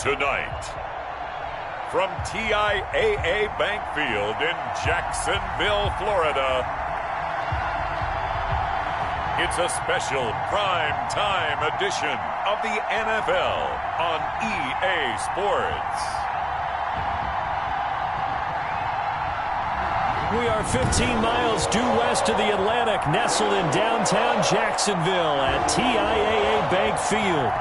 Tonight, from TIAA Bank Field in Jacksonville, Florida, it's a special prime time edition of the NFL on EA Sports. We are 15 miles due west of the Atlantic, nestled in downtown Jacksonville at TIAA Bank Field.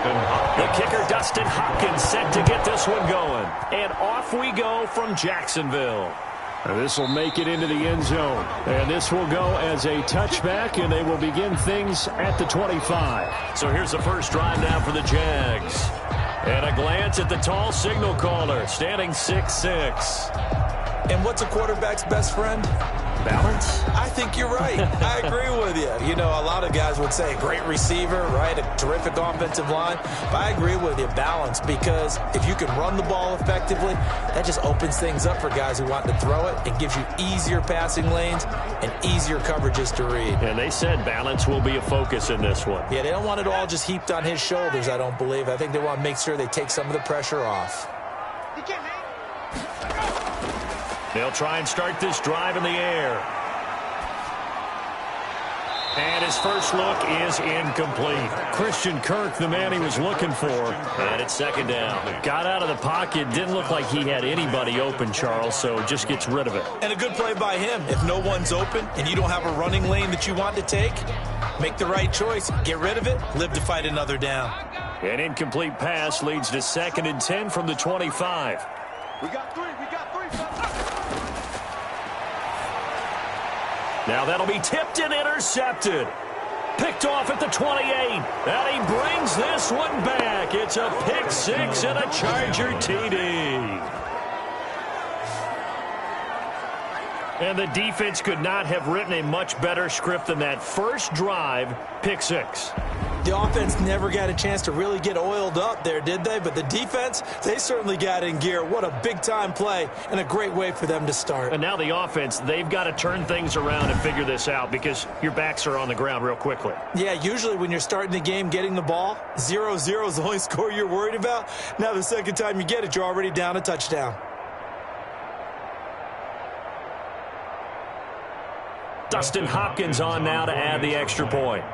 The kicker, Dustin Hopkins, set to get this one going. And off we go from Jacksonville. This will make it into the end zone. And this will go as a touchback, and they will begin things at the 25. So here's the first drive now for the Jags. And a glance at the tall signal caller, standing 6'6". And what's a quarterback's best friend? Balance? I think you're right. I agree with you. You know, a lot of guys would say great receiver, right? A terrific offensive line. But I agree with you, balance, because if you can run the ball effectively, that just opens things up for guys who want to throw it. It gives you easier passing lanes and easier coverages to read. And they said balance will be a focus in this one. Yeah, they don't want it all just heaped on his shoulders, I don't believe. I think they want to make sure they take some of the pressure off. They'll try and start this drive in the air. And his first look is incomplete. Christian Kirk, the man he was looking for. And it's second down. Got out of the pocket. Didn't look like he had anybody open, Charles, so just gets rid of it. And a good play by him. If no one's open and you don't have a running lane that you want to take, make the right choice. Get rid of it. Live to fight another down. An incomplete pass leads to 2nd and 10 from the 25. We got three. Now that'll be tipped and intercepted. Picked off at the 28. And he brings this one back. It's a pick six and a Charger TD. And the defense could not have written a much better script than that first drive, pick six. The offense never got a chance to really get oiled up there, did they? But the defense, they certainly got in gear. What a big-time play and a great way for them to start. And now the offense, they've got to turn things around and figure this out because your backs are on the ground real quickly. Yeah, usually when you're starting the game getting the ball, 0-0 is the only score you're worried about. Now the second time you get it, you're already down a touchdown. Dustin Hopkins on now to add the extra point.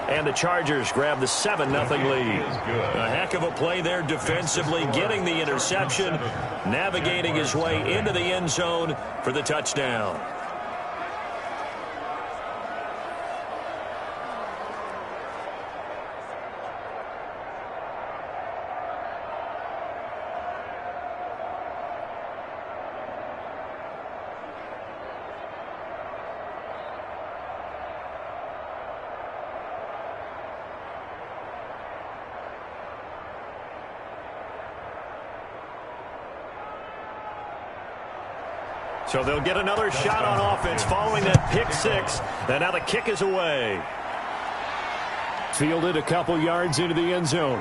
And the Chargers grab the 7-0 lead. A heck of a play there defensively, getting the interception, navigating his way into the end zone for the touchdown. So they'll get another shot on offense following that pick six. And now the kick is away. Fielded a couple yards into the end zone.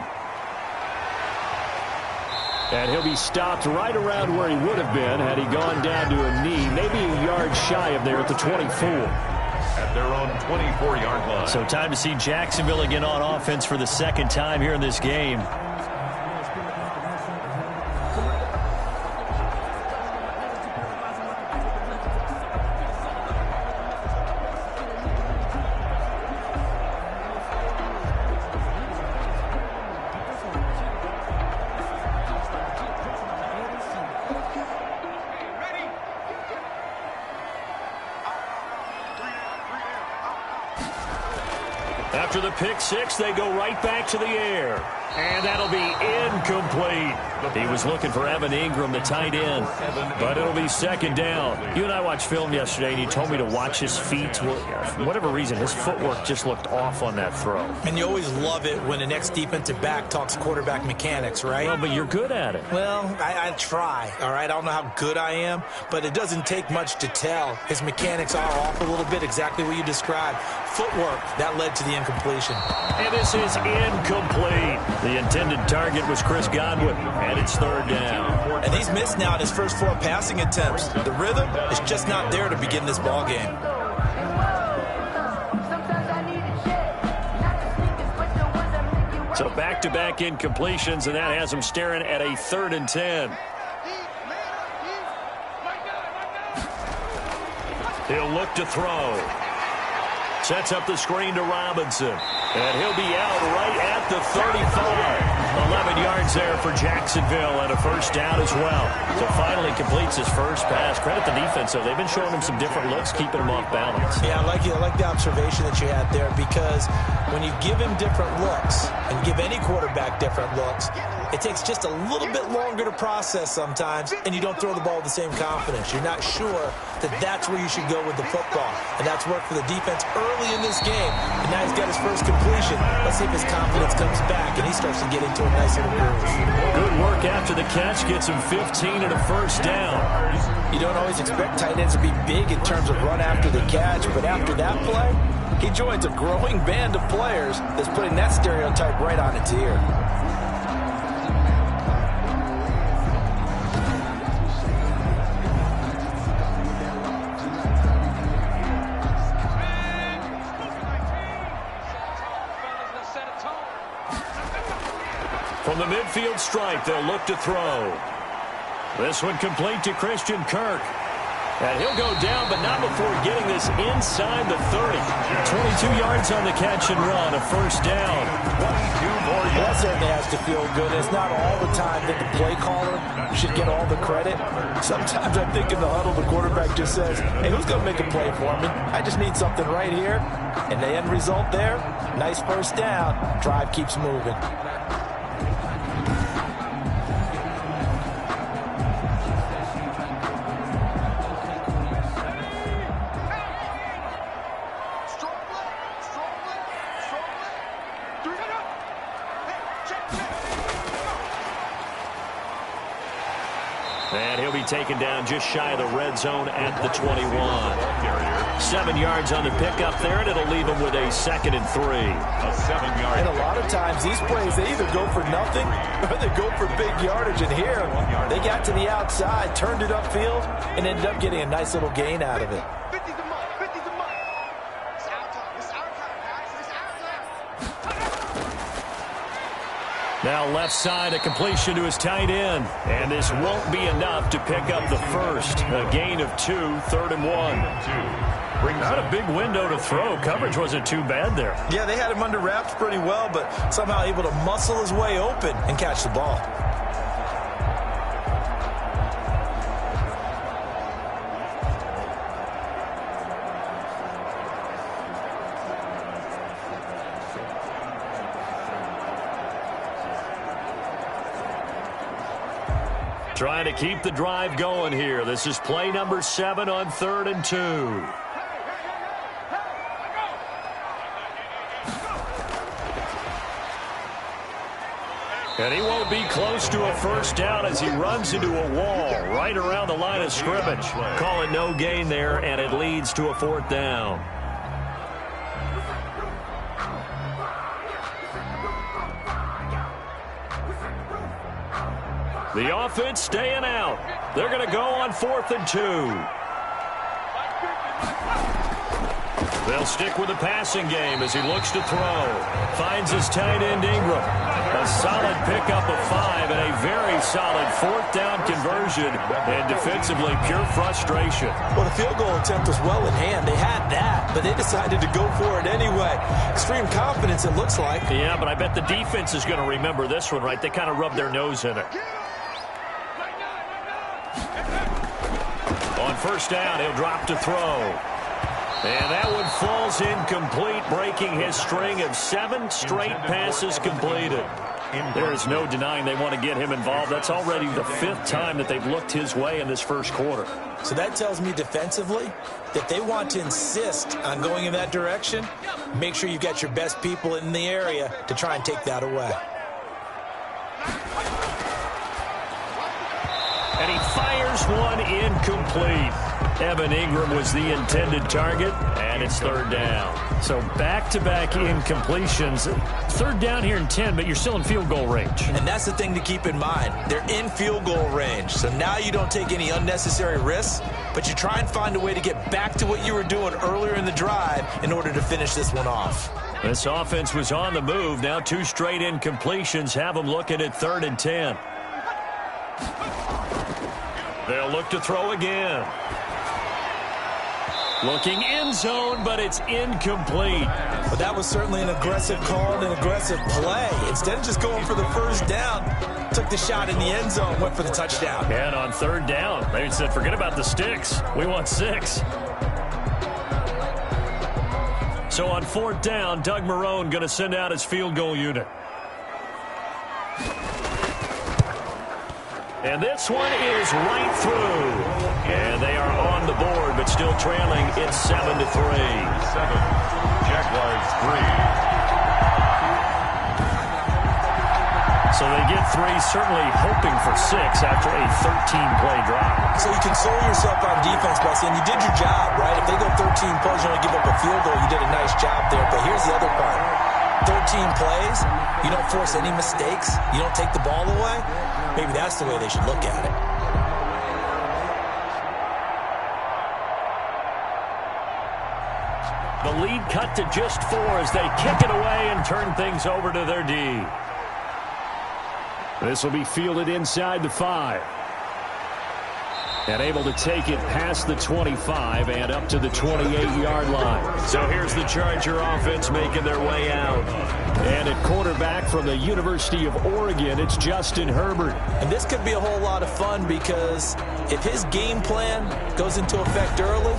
And he'll be stopped right around where he would have been had he gone down to a knee, maybe a yard shy of there at the 24. At their own 24-yard line. So time to see Jacksonville again on offense for the second time here in this game. After the pick six, they go right back to the air. And that'll be incomplete. He was looking for Evan Ingram, the tight end, but it'll be second down. You and I watched film yesterday, and you told me to watch his feet. Well, for whatever reason, his footwork just looked off on that throw. And you always love it when the next defensive back talks quarterback mechanics, right? Well, but you're good at it. Well, I try, all right? I don't know how good I am, but it doesn't take much to tell. His mechanics are off a little bit, exactly what you described. Footwork, that led to the incompletion. And this is incomplete. The intended target was Chris Godwin, and it's third down. And he's missed now in his first 4 passing attempts. The rhythm is just not there to begin this ball game. So back-to-back incompletions, and that has him staring at a 3rd and 10. He'll look to throw. Sets up the screen to Robinson. And he'll be out right at the 35. 11 yards there for Jacksonville and a first down as well. So finally completes his first pass. Credit the defense, though. They've been showing him some different looks, keeping him off balance. Yeah, I like the observation that you had there, because when you give him different looks and give any quarterback different looks, it takes just a little bit longer to process sometimes, and you don't throw the ball with the same confidence. You're not sure that that's where you should go with the football. And that's worked for the defense early in this game. And now he's got his first completion. Let's see if his confidence comes back and he starts to get into a nice little groove. Good work after the catch. Gets him 15 and a first down. You don't always expect tight ends to be big in terms of run after the catch, but after that play, he joins a growing band of players that's putting that stereotype right on its ear. From the midfield stripe, they'll look to throw. This one complete to Christian Kirk. And he'll go down, but not before getting this inside the 30. 22 yards on the catch and run, a first down. That certainly has to feel good. It's not all the time that the play caller should get all the credit. Sometimes I think in the huddle, the quarterback just says, hey, who's going to make a play for me? I just need something right here. And the end result there, nice first down. Drive keeps moving. And he'll be taken down just shy of the red zone at the 21. 7 yards on the pickup there, and it'll leave him with a 2nd and 3. A 7-yard. And a lot of times these plays, they either go for nothing or they go for big yardage. And here, they got to the outside, turned it upfield, and ended up getting a nice little gain out of it. Now left side, a completion to his tight end. And this won't be enough to pick up the first. A gain of 2, 3rd and 1. Not a big window to throw. Coverage wasn't too bad there. Yeah, they had him under wraps pretty well, but somehow able to muscle his way open and catch the ball. Trying to keep the drive going here. This is play number 7 on 3rd and 2. And he won't be close to a first down as he runs into a wall right around the line of scrimmage. Call it no gain there, and it leads to a 4th down. The offense staying out. They're going to go on 4th and 2. They'll stick with the passing game as he looks to throw. Finds his tight end Ingram. A solid pickup of 5 and a very solid 4th down conversion. And defensively, pure frustration. Well, the field goal attempt was well in hand. They had that, but they decided to go for it anyway. Extreme confidence, it looks like. Yeah, but I bet the defense is going to remember this one, right? They kind of rubbed their nose in it. On first down, he'll drop to throw. And that one falls incomplete, breaking his string of 7 straight passes completed. There is no denying they want to get him involved. That's already the 5th time that they've looked his way in this first quarter. So that tells me defensively that they want to insist on going in that direction. Make sure you've got your best people in the area to try and take that away. And he fires one incomplete. Evan Ingram was the intended target, and it's 3rd down. So back-to-back incompletions. 3rd down here in 10, but you're still in field goal range. And that's the thing to keep in mind. They're in field goal range. So now you don't take any unnecessary risks, but you try and find a way to get back to what you were doing earlier in the drive in order to finish this one off. This offense was on the move. Now 2 straight incompletions have them looking at 3rd and 10. They'll look to throw again. Looking end zone, but it's incomplete. But that was certainly an aggressive call and an aggressive play. Instead of just going for the 1st down, took the shot in the end zone, went for the touchdown. And on 3rd down, they said, forget about the sticks. We want 6. So on 4th down, Doug Marrone going to send out his field goal unit. And this one is right through. And they are on the board, but still trailing. It's 7-3. 7. Jaguars 3. So they get 3, certainly hoping for 6 after a 13-play drive. So you console yourself on defense by saying you did your job, right? If they go 13 plays, you only give up a field goal, you did a nice job there. But here's the other part. 13 plays, you don't force any mistakes, you don't take the ball away. Maybe that's the way they should look at it. The lead cut to just 4 as they kick it away and turn things over to their D. This will be fielded inside the 5. And able to take it past the 25 and up to the 28-yard line. So here's the Charger offense making their way out. And at quarterback from the University of Oregon, it's Justin Herbert. And this could be a whole lot of fun because if his game plan goes into effect early,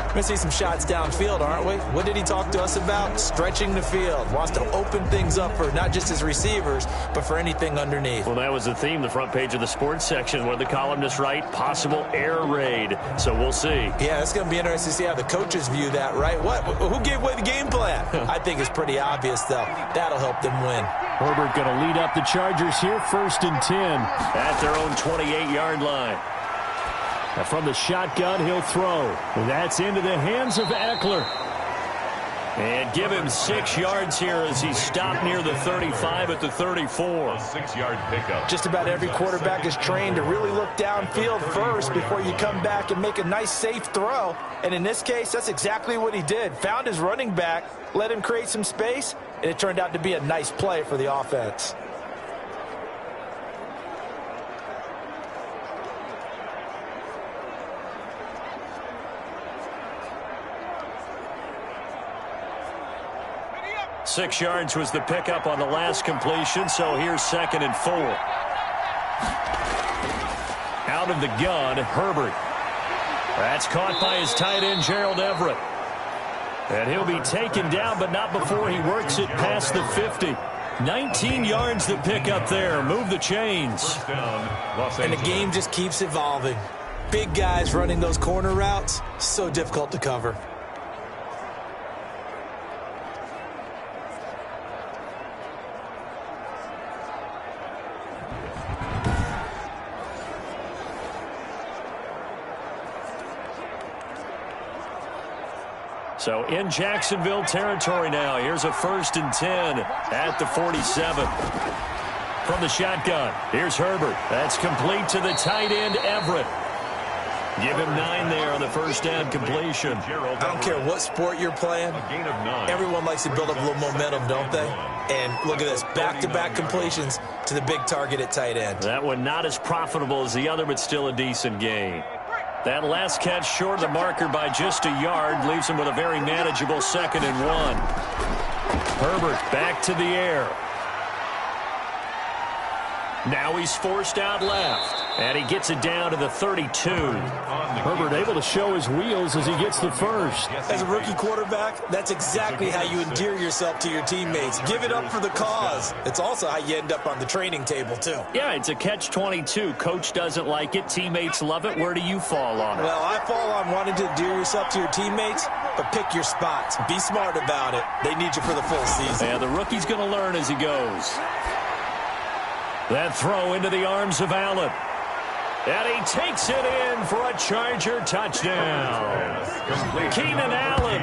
we're going to see some shots downfield, aren't we? What did he talk to us about? Stretching the field. Wants to open things up for not just his receivers, but for anything underneath. Well, that was the theme, the front page of the sports section, where the columnists write, possible air raid. So we'll see. Yeah, it's going to be interesting to see how the coaches view that, right? Who gave away the game plan? I think it's pretty obvious, though. That'll help them win. Herbert going to lead up the Chargers here, 1st and 10 at their own 28-yard line. Now from the shotgun, he'll throw. That's into the hands of Eckler. And give him 6 yards here as he stopped near the 35 at the 34. A 6-yard pickup. Just about every quarterback is trained to really look downfield first before you come back and make a nice, safe throw. And in this case, that's exactly what he did. Found his running back, let him create some space, and it turned out to be a nice play for the offense. Six yards was the pickup on the last completion, so here's 2nd and 4. Out of the gun, Herbert. That's caught by his tight end, Gerald Everett. And he'll be taken down, but not before he works it past the 50. 19 yards the pickup there. Move the chains. And the game just keeps evolving. Big guys running those corner routes, so difficult to cover. So in Jacksonville territory now. Here's a 1st and 10 at the 47. From the shotgun, here's Herbert. That's complete to the tight end, Everett. Give him 9 there on the 1st down completion. I don't care what sport you're playing. Everyone likes to build up a little momentum, don't they? And look at this, back-to-back completions to the big target at tight end. That one not as profitable as the other, but still a decent gain. That last catch short of the marker by just a yard leaves him with a very manageable 2nd and 1. Herbert back to the air. Now he's forced out left. And he gets it down to the 32. Herbert able to show his wheels as he gets the first. As a rookie quarterback, that's exactly how you endear yourself to your teammates. Give it up for the cause. It's also how you end up on the training table, too. Yeah, it's a catch-22. Coach doesn't like it. Teammates love it. Where do you fall on it? Well, I fall on wanting to endear yourself to your teammates, but pick your spots. Be smart about it. They need you for the full season. Yeah, the rookie's going to learn as he goes. That throw into the arms of Allen. And he takes it in for a Charger touchdown. Keenan Allen,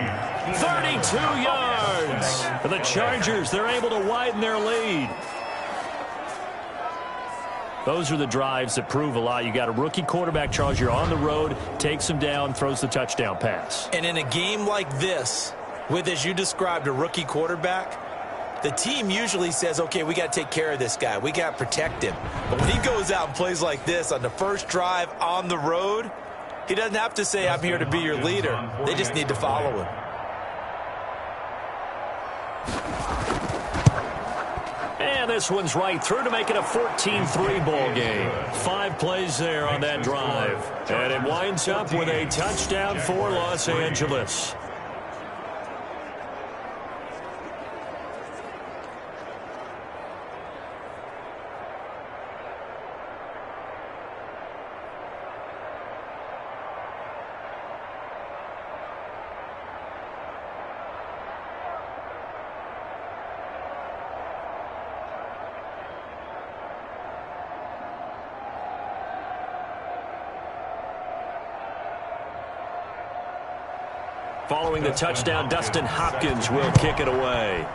32 yards. For the Chargers, they're able to widen their lead. Those are the drives that prove a lot. You got a rookie quarterback, Charles. You're on the road, takes him down, throws the touchdown pass. And in a game like this, with, as you described, a rookie quarterback, the team usually says, okay, we got to take care of this guy. We got to protect him. But when he goes out and plays like this on the first drive on the road, he doesn't have to say, I'm here to be your leader. They just need to follow him. And this one's right through to make it a 14-3 ball game. 5 plays there on that drive. And it winds up with a touchdown for Los Angeles. Following the touchdown, Dustin Hopkins will kick it away.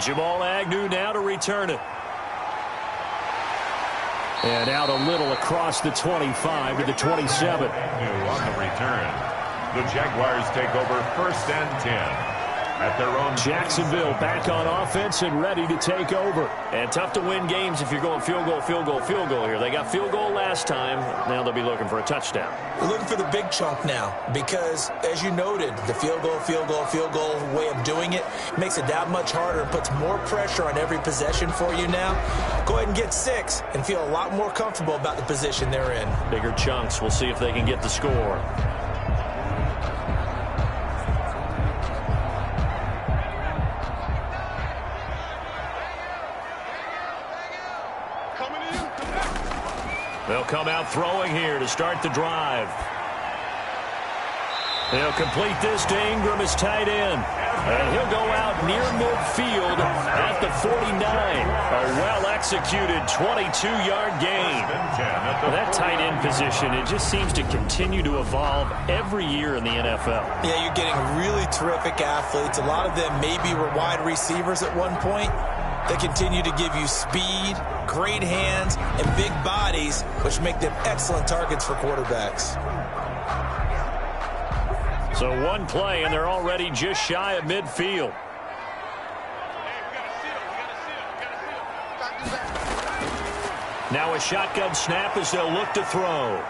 Jamal Agnew now to return it. And out a little across the 25 to the 27. On the return, the Jaguars take over 1st and 10. At their own Jacksonville back on offense and ready to take over. And tough to win games if you're going field goal, field goal, field goal here. They got field goal last time. Now they'll be looking for a touchdown. We're looking for the big chunk now because, as you noted, the field goal, field goal, field goal way of doing it makes it that much harder and puts more pressure on every possession for you now. Go ahead and get 6 and feel a lot more comfortable about the position they're in. Bigger chunks. We'll see if they can get the score. They'll come out throwing here to start the drive. They'll complete this to Ingram as tight end. And he'll go out near midfield at the 49. A well-executed 22-yard gain. That tight end position, it just seems to continue to evolve every year in the NFL. Yeah, you're getting really terrific athletes. A lot of them maybe were wide receivers at one point. They continue to give you speed, great hands, and big bodies, which make them excellent targets for quarterbacks. So one play, and they're already just shy of midfield. Now a shotgun snap as they'll look to throw.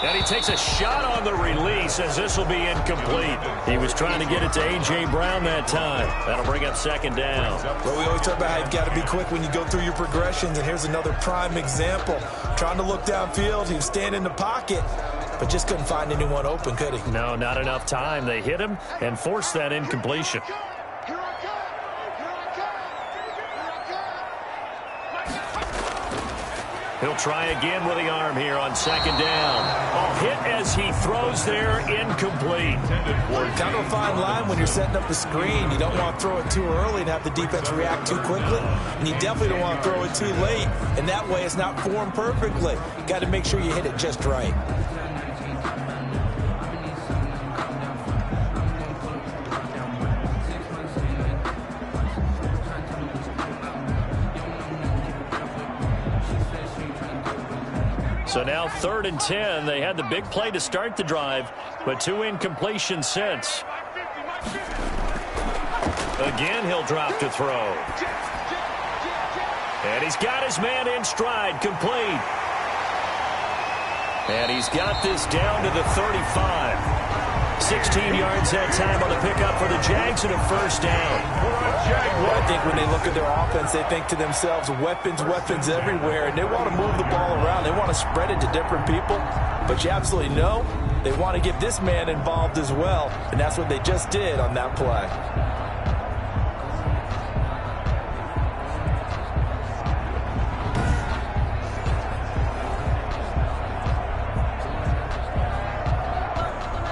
And he takes a shot on the release as this will be incomplete. He was trying to get it to A.J. Brown that time. That'll bring up 2nd down. Well, we always talk about how you've got to be quick when you go through your progressions, and here's another prime example. Trying to look downfield, he was standing in the pocket, but just couldn't find anyone open, could he? No, not enough time. They hit him and forced that incompletion. He'll try again with the arm here on 2nd down. A hit as he throws there, incomplete. Kind of a fine line when you're setting up the screen. You don't want to throw it too early and have the defense react too quickly. And you definitely don't want to throw it too late. And that way it's not formed perfectly. You got to make sure you hit it just right. So now 3rd and 10. They had the big play to start the drive, but 2 incompletions since. Again, he'll drop to throw. And he's got his man in stride, complete. And he's got this down to the 35. 16 yards that time on the pickup for the Jags and a first down. Well, I think when they look at their offense, they think to themselves, weapons, weapons everywhere, and they want to move the ball around. They want to spread it to different people, but you absolutely know they want to get this man involved as well, and that's what they just did on that play.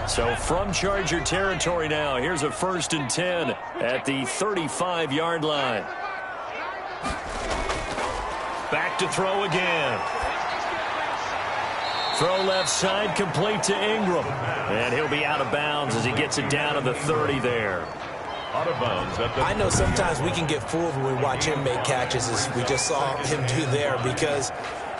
So from Charger territory now, here's a 1st and 10 at the 35-yard line. Back to throw again. Throw left side, complete to Ingram. And he'll be out of bounds as he gets it down to the 30 there. Out of bounds. I know sometimes we can get fooled when we watch him make catches, as we just saw him do there, because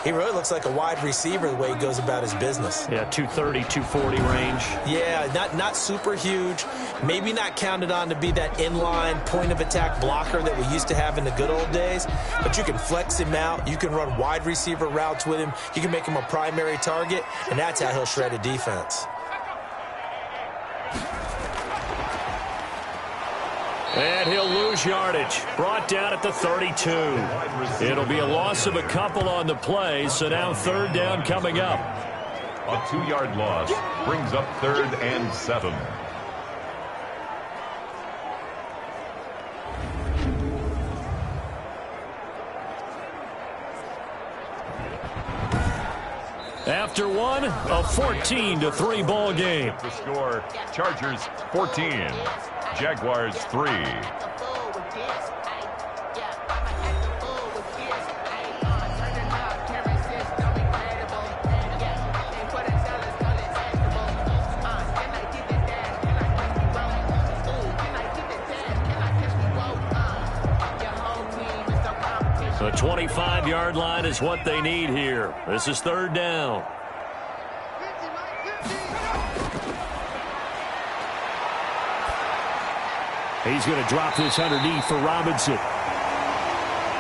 he really looks like a wide receiver the way he goes about his business. Yeah, 230, 240 range. Yeah, not super huge. Maybe not counted on to be that inline point-of-attack blocker that we used to have in the good old days. But you can flex him out. You can run wide receiver routes with him. You can make him a primary target, and that's how he'll shred a defense. And he'll lose yardage. Brought down at the 32. It'll be a loss of a couple on the play, so now 3rd down coming up. A 2-yard loss brings up 3rd and 7. After one, a 14-3 ball game. The score, Chargers 14, Jaguars 3. The 25-yard line is what they need here. This is 3rd down. He's going to drop this underneath for Robinson.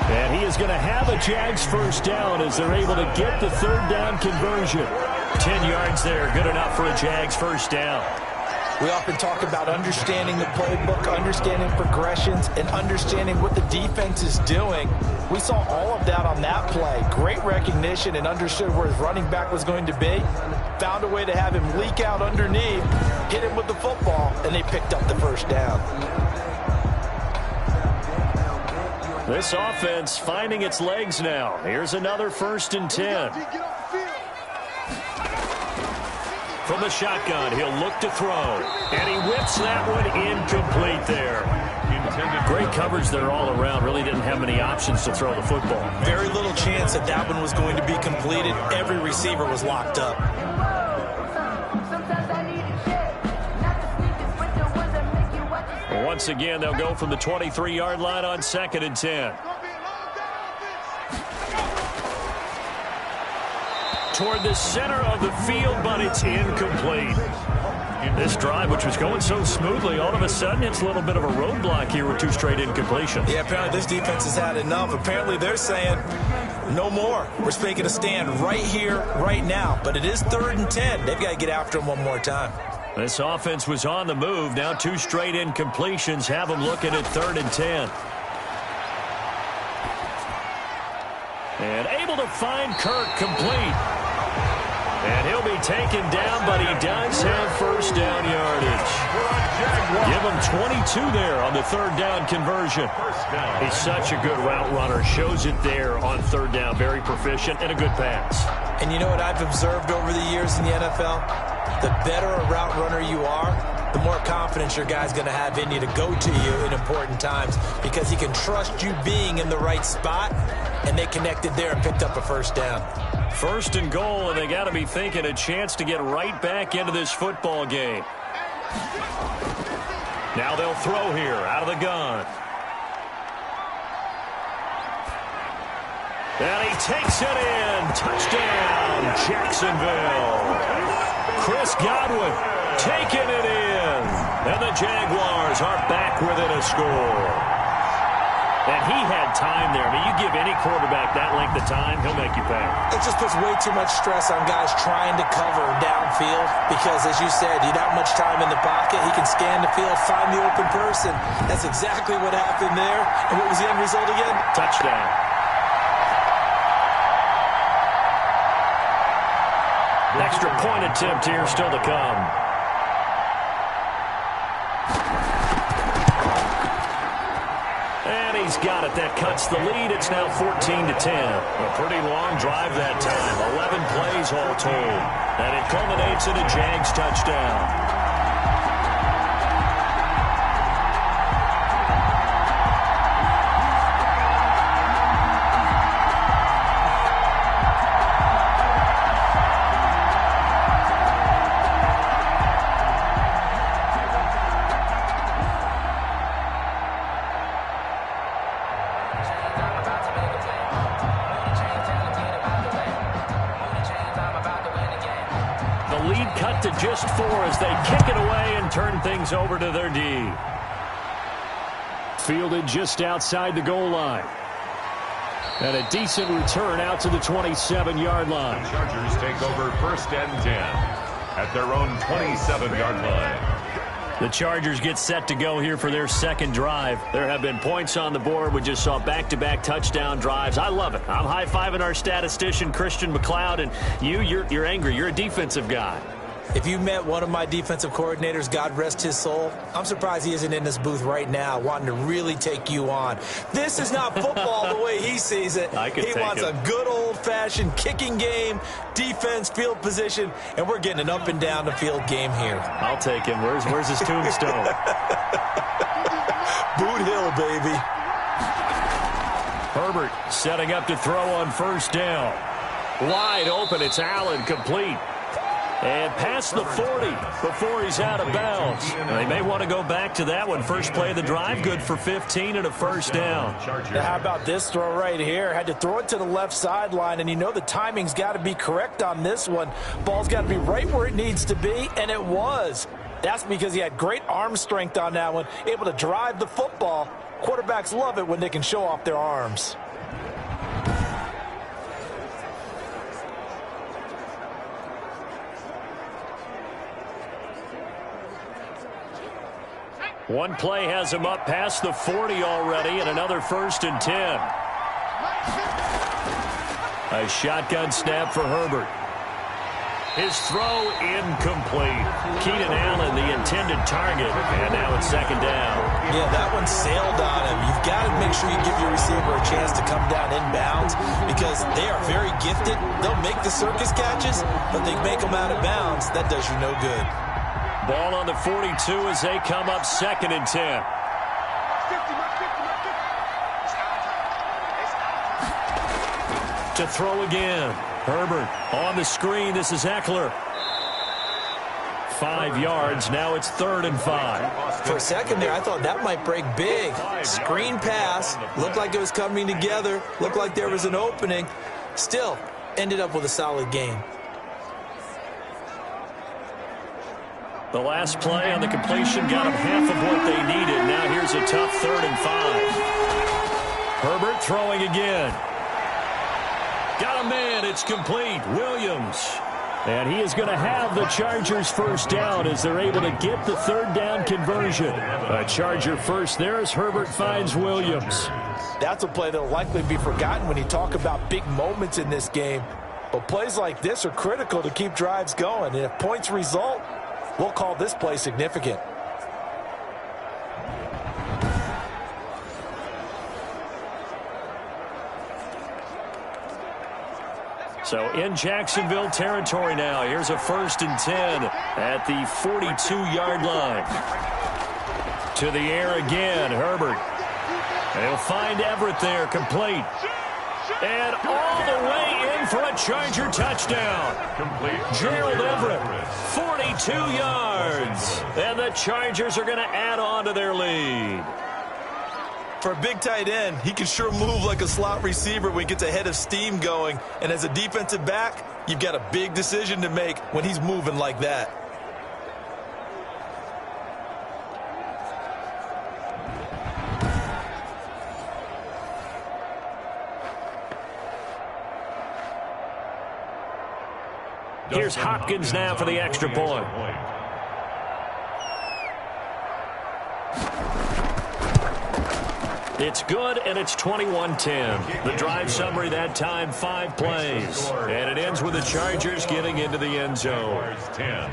And he is going to have a Jags 1st down as they're able to get the 3rd down conversion. 10 yards there, good enough for a Jags 1st down. We often talk about understanding the playbook, understanding progressions, and understanding what the defense is doing. We saw all of that on that play. Great recognition and understood where his running back was going to be. Found a way to have him leak out underneath, hit him with the football, and they picked up the 1st down. This offense finding its legs now. Here's another 1st and 10. From the shotgun, he'll look to throw. And he whips that one incomplete there. Great coverage there all around. Really didn't have many options to throw the football. Very little chance that that one was going to be completed. Every receiver was locked up. Once again, they'll go from the 23-yard line on 2nd and 10. Toward the center of the field, but it's incomplete. This drive, which was going so smoothly, all of a sudden it's a little bit of a roadblock here with 2 straight incompletions. Yeah, apparently this defense has had enough. Apparently they're saying, no more. We're making a stand right here, right now. But it is 3rd and 10. They've got to get after him one more time. This offense was on the move. Now 2 straight incompletions have them looking at 3rd and 10. And able to find Kirk complete. And he'll be taken down, but he does have 1st down yardage. Give him 22 there on the 3rd down conversion. He's such a good route runner. Shows it there on 3rd down. Very proficient and a good pass. And you know what I've observed over the years in the NFL? The better a route runner you are, the more confidence your guy's going to have in you to go to you in important times, because he can trust you being in the right spot, and they connected there and picked up a 1st down. 1st and goal, and they got to be thinking a chance to get right back into this football game. Now they'll throw here out of the gun. And he takes it in. Touchdown, Jacksonville. Chris Godwin taking it in. And the Jaguars are back within a score. And he had time there. I mean, you give any quarterback that length of time, he'll make you pay. It just puts way too much stress on guys trying to cover downfield because, as you said, you don't have much time in the pocket. He can scan the field, find the open person. That's exactly what happened there. And what was the end result again? Touchdown. Extra point attempt here still to come. And he's got it. That cuts the lead. It's now 14-10. A pretty long drive that time. 11 plays all told. And it culminates in a Jags touchdown. To just 4 as they kick it away and turn things over to their D. Fielded just outside the goal line. And a decent return out to the 27-yard line. The Chargers take over 1st and 10 at their own 27-yard line. The Chargers get set to go here for their second drive. There have been points on the board. We just saw back-to-back touchdown drives. I love it. I'm high-fiving our statistician, Christian McLeod, and you're angry. You're a defensive guy. If you met one of my defensive coordinators, God rest his soul, I'm surprised he isn't in this booth right now wanting to really take you on. This is not football the way he sees it. He wants a good old-fashioned kicking game, defense, field position, and we're getting an up-and-down-the-field game here. I'll take him. Where's his tombstone? Boot Hill, baby. Herbert setting up to throw on 1st down. Wide open. It's Allen, complete. And past the 40 before he's out of bounds. They may want to go back to that one. First play of the drive, good for 15 and a 1st down. Now, how about this throw right here? Had to throw it to the left sideline, and you know the timing's got to be correct on this one. Ball's got to be right where it needs to be, and it was. That's because he had great arm strength on that one, able to drive the football. Quarterbacks love it when they can show off their arms. One play has him up past the 40 already, and another 1st and 10. A shotgun snap for Herbert. His throw incomplete. Keenan Allen, the intended target, and now it's 2nd down. Yeah, that one sailed on him. You've got to make sure you give your receiver a chance to come down inbounds because they are very gifted. They'll make the circus catches, but they make them out of bounds. That does you no good. Ball on the 42 as they come up 2nd and 10. To throw again. Herbert on the screen. This is Eckler. 5 yards. Now it's 3rd and 5. For a second there, I thought that might break big. Screen pass. Looked like it was coming together. Looked like there was an opening. Still, ended up with a solid game. The last play on the completion got them half of what they needed. Now here's a tough 3rd and 5. Herbert throwing again. Got a man. It's complete. Williams. And he is going to have the Chargers 1st down as they're able to get the 3rd down conversion. A Charger first there as Herbert finds Williams. That's a play that will likely be forgotten when you talk about big moments in this game. But plays like this are critical to keep drives going. And if points result, we'll call this play significant. So in Jacksonville territory now. Here's a 1st and 10 at the 42-yard line. To the air again, Herbert. They'll find Everett there, complete. And all the way in for a Charger touchdown. Complete. Gerald Everett, 42 yards. And the Chargers are going to add on to their lead. For a big tight end, he can sure move like a slot receiver when he gets a head of steam going. And as a defensive back, you've got a big decision to make when he's moving like that. Here's Hopkins now for the extra point. It's good, and it's 21-10. The drive summary that time, 5 plays. And it ends with the Chargers getting into the end zone. 10.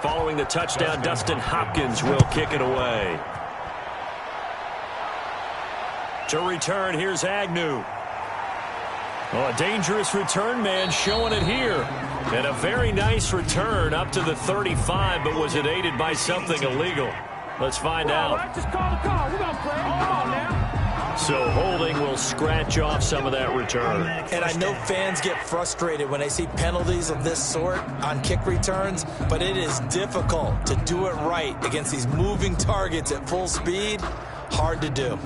Following the touchdown, Dustin Hopkins will kick it away. To return, here's Agnew. Oh, a dangerous return man showing it here. And a very nice return up to the 35, but was it aided by something illegal? Let's find out. Just call the call. We're going to play. Come on now. So holding will scratch off some of that return. And I know fans get frustrated when they see penalties of this sort on kick returns, but it is difficult to do it right against these moving targets at full speed. Hard to do.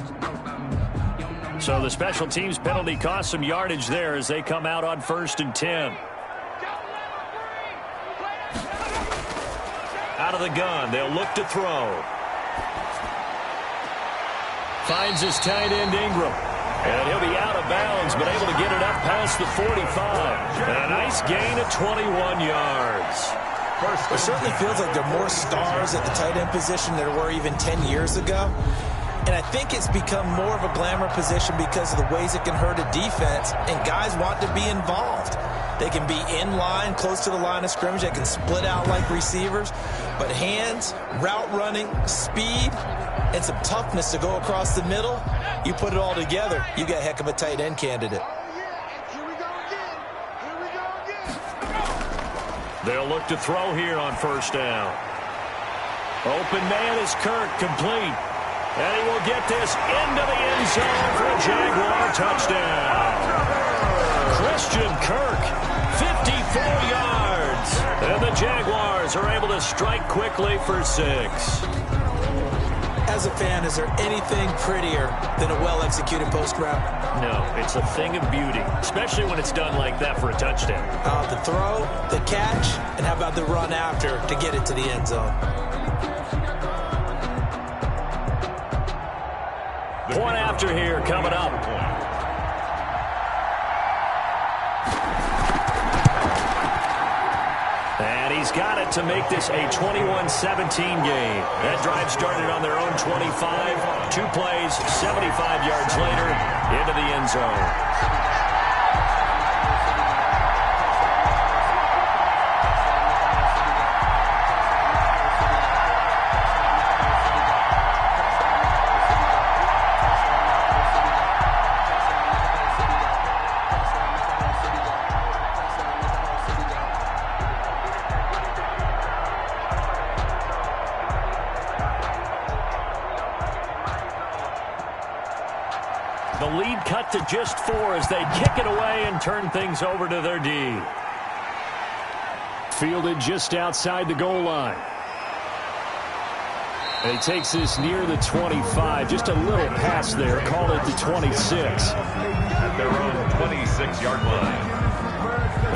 So the special teams penalty cost some yardage there as they come out on 1st and 10. Out of the gun, they'll look to throw. Finds his tight end Ingram. And he'll be out of bounds, but able to get it up past the 45. And a nice gain of 21 yards. It certainly feels like there are more stars at the tight end position than there were even 10 years ago. And I think it's become more of a glamour position because of the ways it can hurt a defense, and guys want to be involved. They can be in line, close to the line of scrimmage. They can split out like receivers. But hands, route running, speed, and some toughness to go across the middle, you put it all together, you got a heck of a tight end candidate. They'll look to throw here on 1st down. Open man is Kirk, complete. And he will get this into the end zone for a Jaguar touchdown. Christian Kirk, 54 yards. And the Jaguars are able to strike quickly for 6. As a fan, is there anything prettier than a well-executed post route? No, it's a thing of beauty, especially when it's done like that for a touchdown. The throw, the catch, and how about the run after to get it to the end zone? Point after here coming up. And he's got it to make this a 21-17 game. That drive started on their own 25. 2 plays, 75 yards later, into the end zone. The lead cut to just 4 as they kick it away and turn things over to their D. Fielded just outside the goal line. And he takes this near the 25. Just a little pass there. Call it the 26. At their own 26-yard line.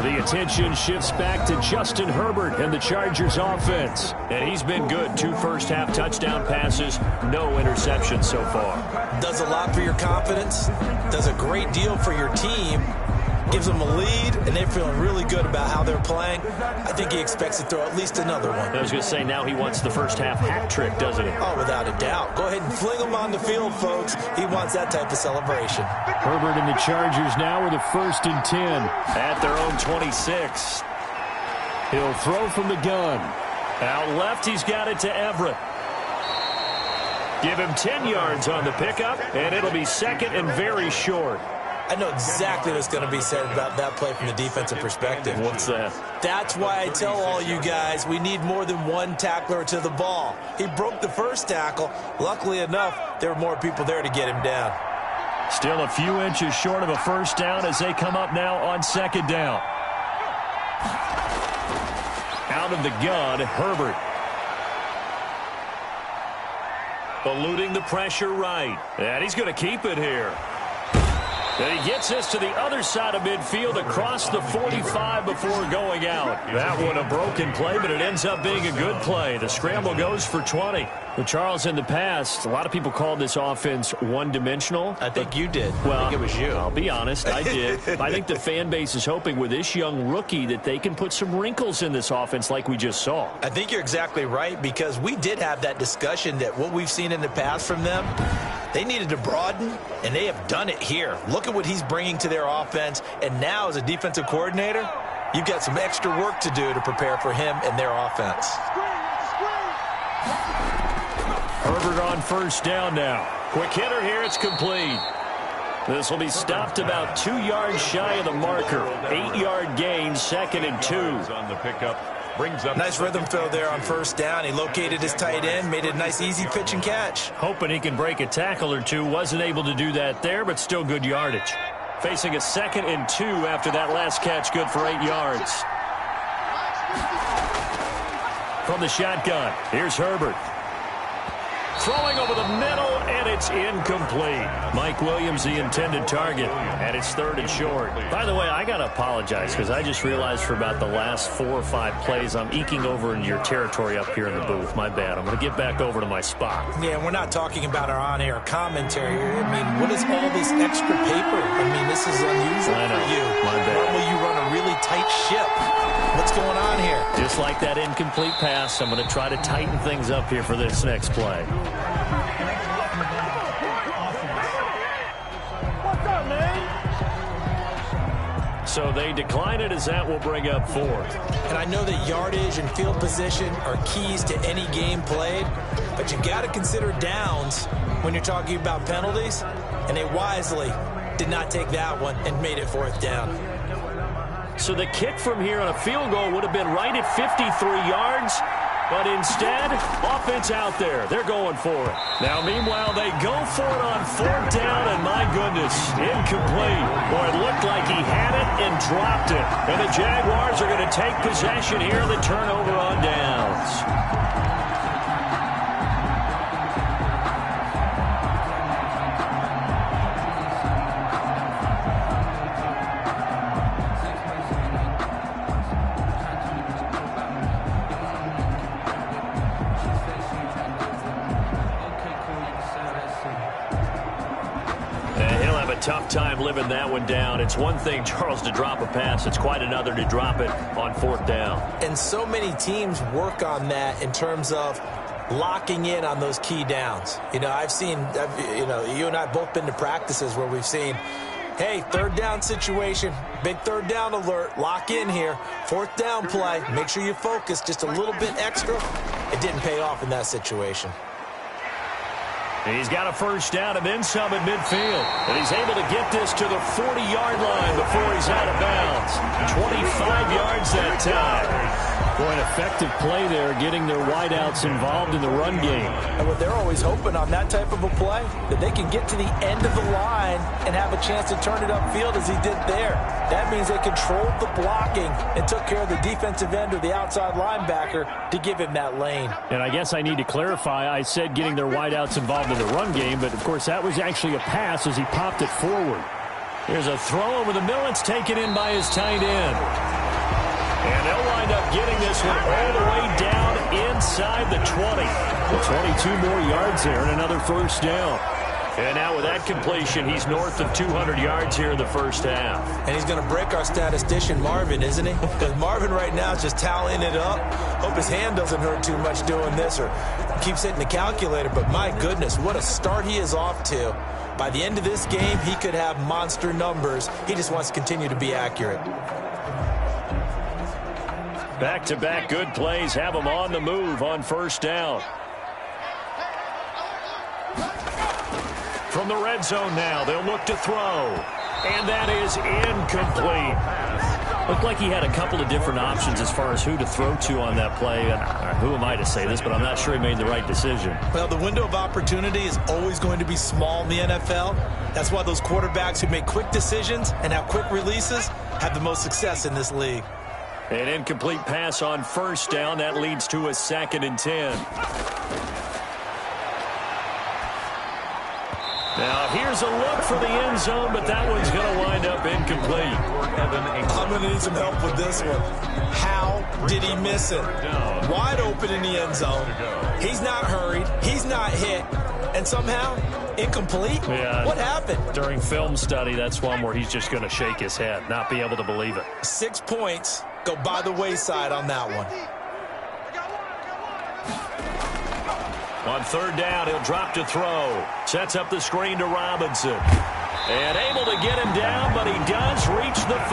The attention shifts back to Justin Herbert and the Chargers offense. And he's been good. 2 first-half touchdown passes, no interceptions so far. Does a lot for your confidence, does a great deal for your team, gives them a lead, and they're feeling really good about how they're playing. I think he expects to throw at least another one. I was going to say, now he wants the first-half hat trick, doesn't he? Oh, without a doubt. Go ahead and fling him on the field, folks. He wants that type of celebration. Herbert and the Chargers now with a 1st and 10 at their own 26. He'll throw from the gun. Out left, he's got it to Everett. Give him 10 yards on the pickup, and it'll be 2nd and very short. I know exactly what's going to be said about that play from the defensive perspective. What's that? That's why I tell all you guys we need more than one tackler to the ball. He broke the first tackle. Luckily enough, there were more people there to get him down. Still a few inches short of a 1st down as they come up now on 2nd down. Out of the gun, Herbert. Eluding the pressure right. And he's going to keep it here. And he gets this to the other side of midfield across the 45 before going out. That one a broken play, but it ends up being a good play. The scramble goes for 20. Well, Charles, in the past, a lot of people called this offense one-dimensional. I think you did. Well, I think it was you. I'll be honest, I did. I think the fan base is hoping with this young rookie that they can put some wrinkles in this offense like we just saw. I think you're exactly right, because we did have that discussion that what we've seen in the past from them, they needed to broaden, and they have done it here. Look at what he's bringing to their offense, and now as a defensive coordinator, you've got some extra work to do to prepare for him and their offense. Herbert on first down now. Quick hitter here. It's complete. This will be stopped about 2 yards shy of the marker. 8-yard gain, 2nd and 2. On the pickup. Brings up nice rhythm fill there on first down. He located his tight end, made it a nice easy pitch and catch. Hoping he can break a tackle or two. Wasn't able to do that there, but still good yardage. Facing a 2nd and 2 after that last catch, good for 8 yards. From the shotgun, here's Herbert. Throwing over the middle, and it's incomplete. Mike Williams, the intended target, and it's 3rd and short. By the way, I got to apologize because I just realized for about the last 4 or 5 plays, I'm eking over into your territory up here in the booth. My bad. I'm going to get back over to my spot. Yeah, we're not talking about our on-air commentary. I mean, what is all this extra paper? I mean, this is unusual for you. My bad. Normally you run a really tight ship. What's going on here? Just like that incomplete pass, I'm going to try to tighten things up here for this next play. So they decline it as that will bring up 4th. And I know that yardage and field position are keys to any game played, but you've got to consider downs when you're talking about penalties, and they wisely did not take that one and made it 4th down. So the kick from here on a field goal would have been right at 53 yards, but instead, offense out there. They're going for it. Now, meanwhile, they go for it on 4th down, and my goodness, incomplete. Boy, it looked like he had it and dropped it. And the Jaguars are going to take possession here in the turnover on downs. Tough time living that one down. It's one thing, Charles, to drop a pass. It's quite another to drop it on 4th down. And so many teams work on that in terms of locking in on those key downs. You know, you and I have both been to practices where we've seen, hey, 3rd down situation, big 3rd down alert, lock in here. 4th down play, make sure you focus just a little bit extra. It didn't pay off in that situation. He's got a first down and then some at midfield. And he's able to get this to the 40-yard line before he's out of bounds. 25 yards that time. Boy, an effective play there, getting their wideouts involved in the run game. And what they're always hoping on that type of a play, that they can get to the end of the line and have a chance to turn it upfield as he did there. That means they controlled the blocking and took care of the defensive end or the outside linebacker to give him that lane. And I guess I need to clarify, I said getting their wideouts involved in the run game, but of course that was actually a pass as he popped it forward. There's a throw over the middle. It's taken in by his tight end. And they'll wind up getting this one all the way down inside the 20. 22 more yards there and another first down. And now with that completion, he's north of 200 yards here in the first half. And he's going to break our statistician, Marvin, isn't he? Because Marvin right now is just tallying it up. Hope his hand doesn't hurt too much doing this or keeps hitting the calculator. But my goodness, what a start he is off to. By the end of this game, he could have monster numbers. He just wants to continue to be accurate. Back-to-back good plays have him on the move on first down. From the red zone now, they'll look to throw. And that is incomplete. Looked like he had a couple of different options as far as who to throw to on that play. And who am I to say this, but I'm not sure he made the right decision. Well, the window of opportunity is always going to be small in the NFL. That's why those quarterbacks who make quick decisions and have quick releases have the most success in this league. An incomplete pass on first down. That leads to a 2nd and 10. Now, here's a look for the end zone, but that one's going to wind up incomplete. I'm going to need some help with this one. How did he miss it? Wide open in the end zone. He's not hurried. He's not hit. And somehow, incomplete? Yeah. What happened? During film study, that's one where he's just going to shake his head, not be able to believe it. 6 points go by the wayside on that one. On 3rd down, he'll drop to throw. Sets up the screen to Robinson. And able to get him down, but he does reach the 5.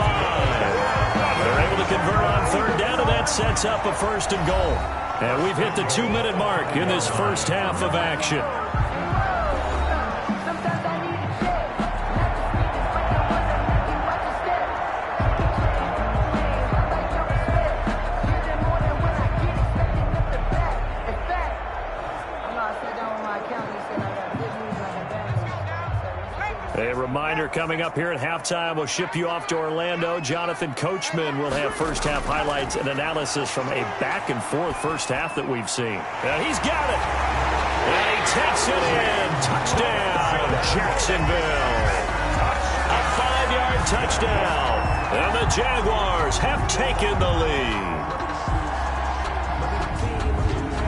They're able to convert on 3rd down, and that sets up a 1st and goal. And we've hit the 2-minute mark in this first half of action. A reminder coming up here at halftime, we'll ship you off to Orlando. Jonathan Coachman will have first-half highlights and analysis from a back-and-forth first half that we've seen. And he's got it. And he takes it in. Touchdown, Jacksonville. A 5-yard touchdown. And the Jaguars have taken the lead.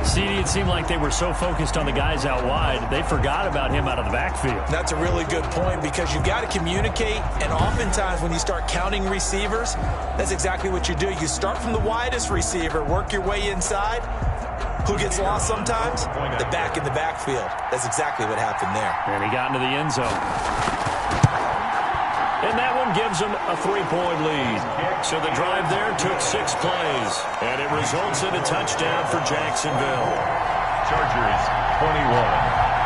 CD, it seemed like they were so focused on the guys out wide, they forgot about him out of the backfield. That's a really good point because you've got to communicate, and oftentimes when you start counting receivers, that's exactly what you do. You start from the widest receiver, work your way inside. Who gets lost sometimes? The back in the backfield. That's exactly what happened there. And he got into the end zone. And that one gives them a 3-point lead. So the drive there took 6 plays. And it results in a touchdown for Jacksonville. Chargers 21.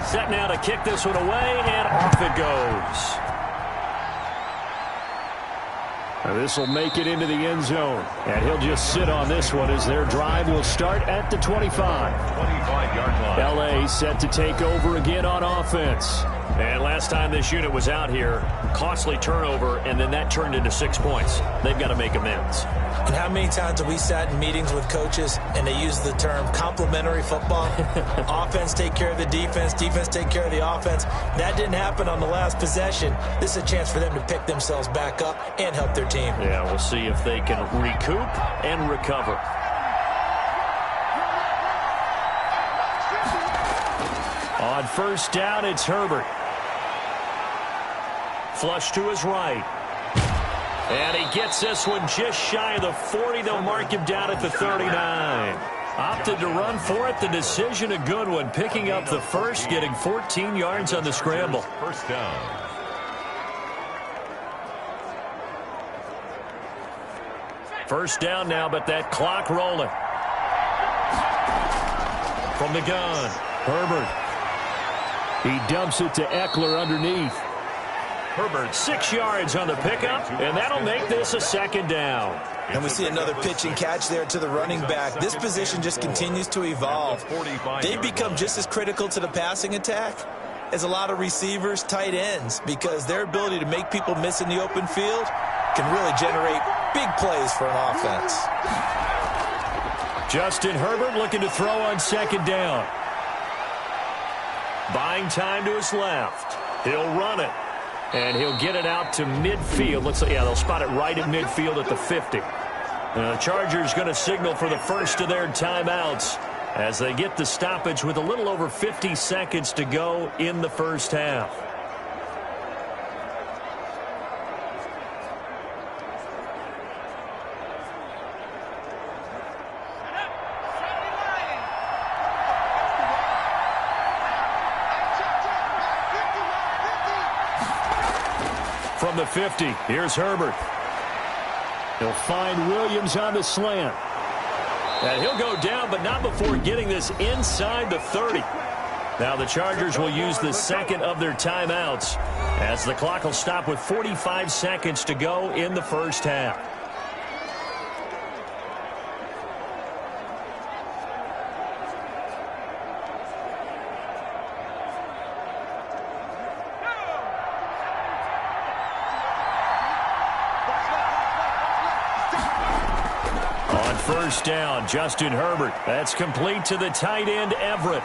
Set now to kick this one away, and off it goes. This will make it into the end zone, and he'll just sit on this one as their drive will start at the 25. 25-yard line. L.A. set to take over again on offense. And last time this unit was out here, costly turnover, and then that turned into 6 points. They've got to make amends. And how many times have we sat in meetings with coaches and they use the term complementary football? Offense take care of the defense, defense take care of the offense. That didn't happen on the last possession. This is a chance for them to pick themselves back up and help their team. Yeah, we'll see if they can recoup and recover. On first down, it's Herbert. Flush to his right. And he gets this one just shy of the 40. They'll mark him down at the 39. Opted to run for it. The decision a good one. Picking up the first, getting 14 yards on the scramble. First down. First down now, but that clock rolling. From the gun, Herbert. He dumps it to Eckler underneath. Herbert 6 yards on the pickup, and that'll make this a second down. And we see another pitch and catch there to the running back. This position just continues to evolve. They've become just as critical to the passing attack as a lot of receivers, tight ends, because their ability to make people miss in the open field can really generate big plays for an offense. Justin Herbert looking to throw on second down. Buying time to his left. He'll run it. And he'll get it out to midfield. Looks like, yeah, they'll spot it right at midfield at the 50. The Chargers going to signal for the first of their timeouts as they get the stoppage with a little over 50 seconds to go in the first half. From the 50, here's Herbert. He'll find Williams on the slant. And he'll go down, but not before getting this inside the 30. Now the Chargers will use the second of their timeouts as the clock will stop with 45 seconds to go in the first half. First down, Justin Herbert. That's complete to the tight end, Everett.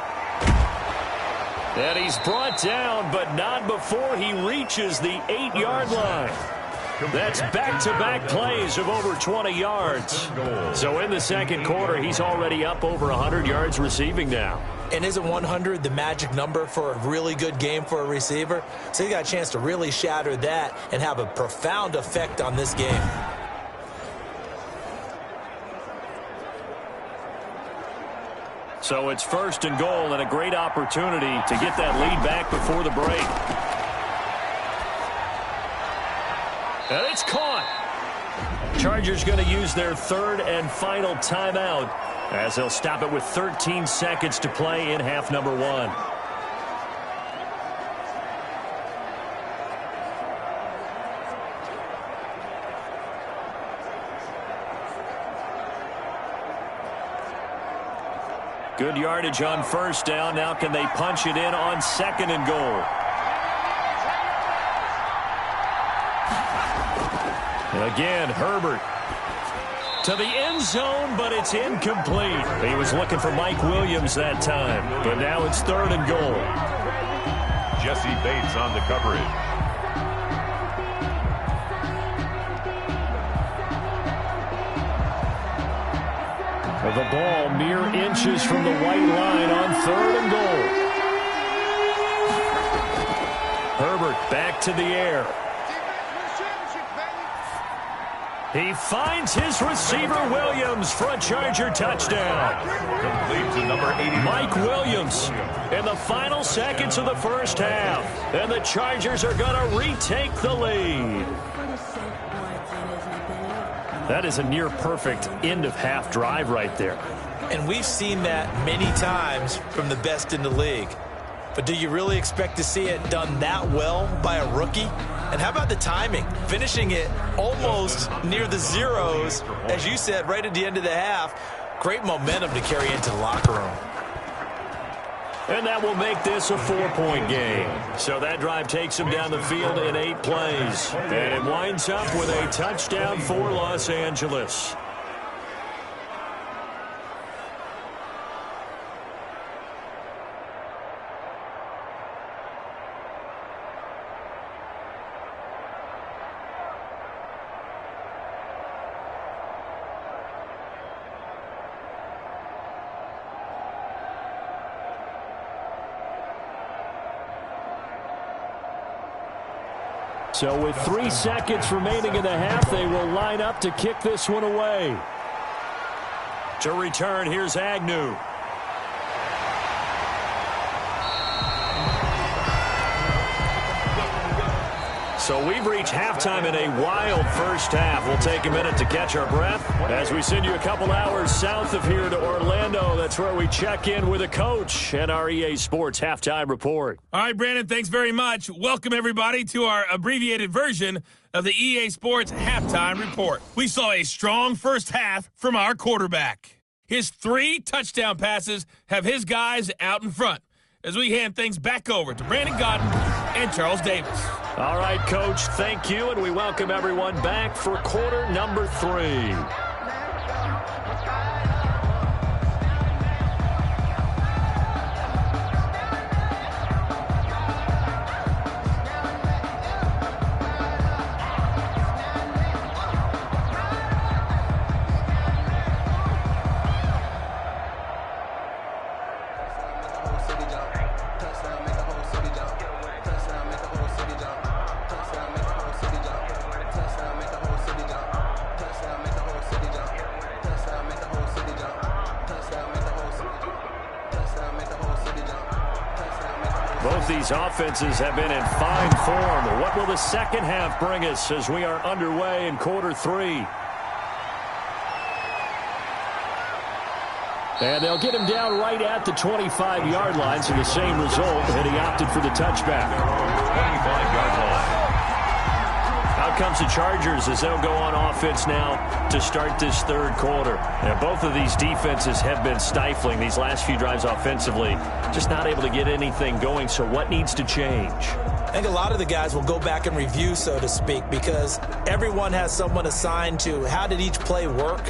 And he's brought down, but not before he reaches the 8-yard line. That's back-to-back plays of over 20 yards. So in the second quarter, he's already up over 100 yards receiving now. And isn't 100 the magic number for a really good game for a receiver? So he got a chance to really shatter that and have a profound effect on this game. So it's first and goal and a great opportunity to get that lead back before the break. And it's caught. Chargers going to use their third and final timeout as they'll stop it with 13 seconds to play in half number 1. Good yardage on first down. Now can they punch it in on second and goal? Again, Herbert to the end zone, but it's incomplete. He was looking for Mike Williams that time, but now it's third and goal. Jesse Bates on the coverage. The ball mere inches from the white line on third and goal. Herbert back to the air. He finds his receiver Williams for a Charger touchdown. Complete to number 80. Mike Williams in the final seconds of the first half. And the Chargers are going to retake the lead. That is a near-perfect end-of-half drive right there. And we've seen that many times from the best in the league. But do you really expect to see it done that well by a rookie? And how about the timing? Finishing it almost near the zeros, as you said, right at the end of the half. Great momentum to carry into the locker room. And that will make this a 4-point game. So that drive takes him down the field in 8 plays. And it winds up with a touchdown for Los Angeles. So with 3 seconds remaining in the half, they will line up to kick this one away. To return, here's Agnew. So we've reached halftime in a wild first half. We'll take a minute to catch our breath as we send you a couple hours south of here to Orlando. That's where we check in with a coach and our EA Sports halftime report. All right, Brandon, thanks very much. Welcome, everybody, to our abbreviated version of the EA Sports halftime report. We saw a strong first half from our quarterback. His 3 touchdown passes have his guys out in front as we hand things back over to Brandon Godden and Charles Davis. All right, Coach, thank you, and we welcome everyone back for quarter number 3. Both these offenses have been in fine form. What will the second half bring us as we are underway in quarter 3? And they'll get him down right at the 25-yard line, so the same result, and he opted for the touchback. 25-yard line. Out comes the Chargers as they'll go on offense now to start this third quarter. Now, both of these defenses have been stifling these last few drives offensively, just not able to get anything going, so what needs to change? I think a lot of the guys will go back and review, so to speak, because everyone has someone assigned to how did each play work.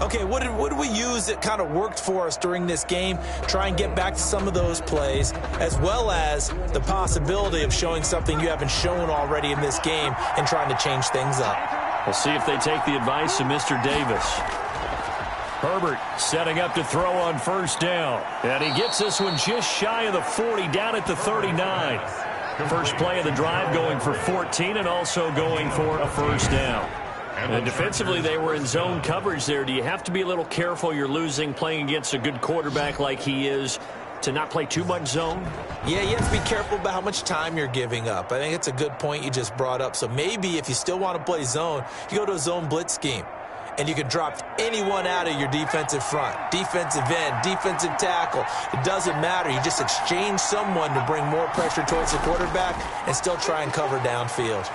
Okay, what did we use that kind of worked for us during this game? Try and get back to some of those plays, as well as the possibility of showing something you haven't shown already in this game and trying to change things up. We'll see if they take the advice of Mr. Davis. Herbert setting up to throw on first down. And he gets this one just shy of the 40, down at the 39. First play of the drive going for 14 and also going for a first down. And defensively, they were in zone coverage there. Do you have to be a little careful you're losing playing against a good quarterback like he is to not play too much zone? Yeah, you have to be careful about how much time you're giving up. I think it's a good point you just brought up. So maybe if you still want to play zone, you go to a zone blitz scheme. And you can drop anyone out of your defensive front, defensive end, defensive tackle. It doesn't matter. You just exchange someone to bring more pressure towards the quarterback and still try and cover downfield.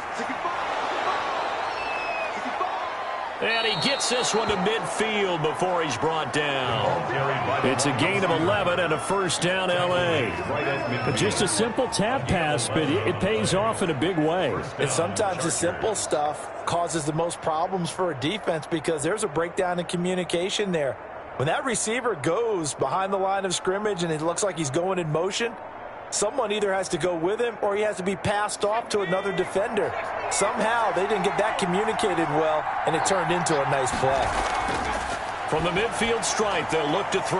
And he gets this one to midfield before he's brought down. It's a gain of 11 and a first down, L.A. But just a simple tap pass, but it pays off in a big way. And sometimes the simple stuff causes the most problems for a defense because there's a breakdown in communication there. When that receiver goes behind the line of scrimmage and it looks like he's going in motion, someone either has to go with him or he has to be passed off to another defender. Somehow they didn't get that communicated well, and it turned into a nice play. From the midfield stripe, they'll look to throw.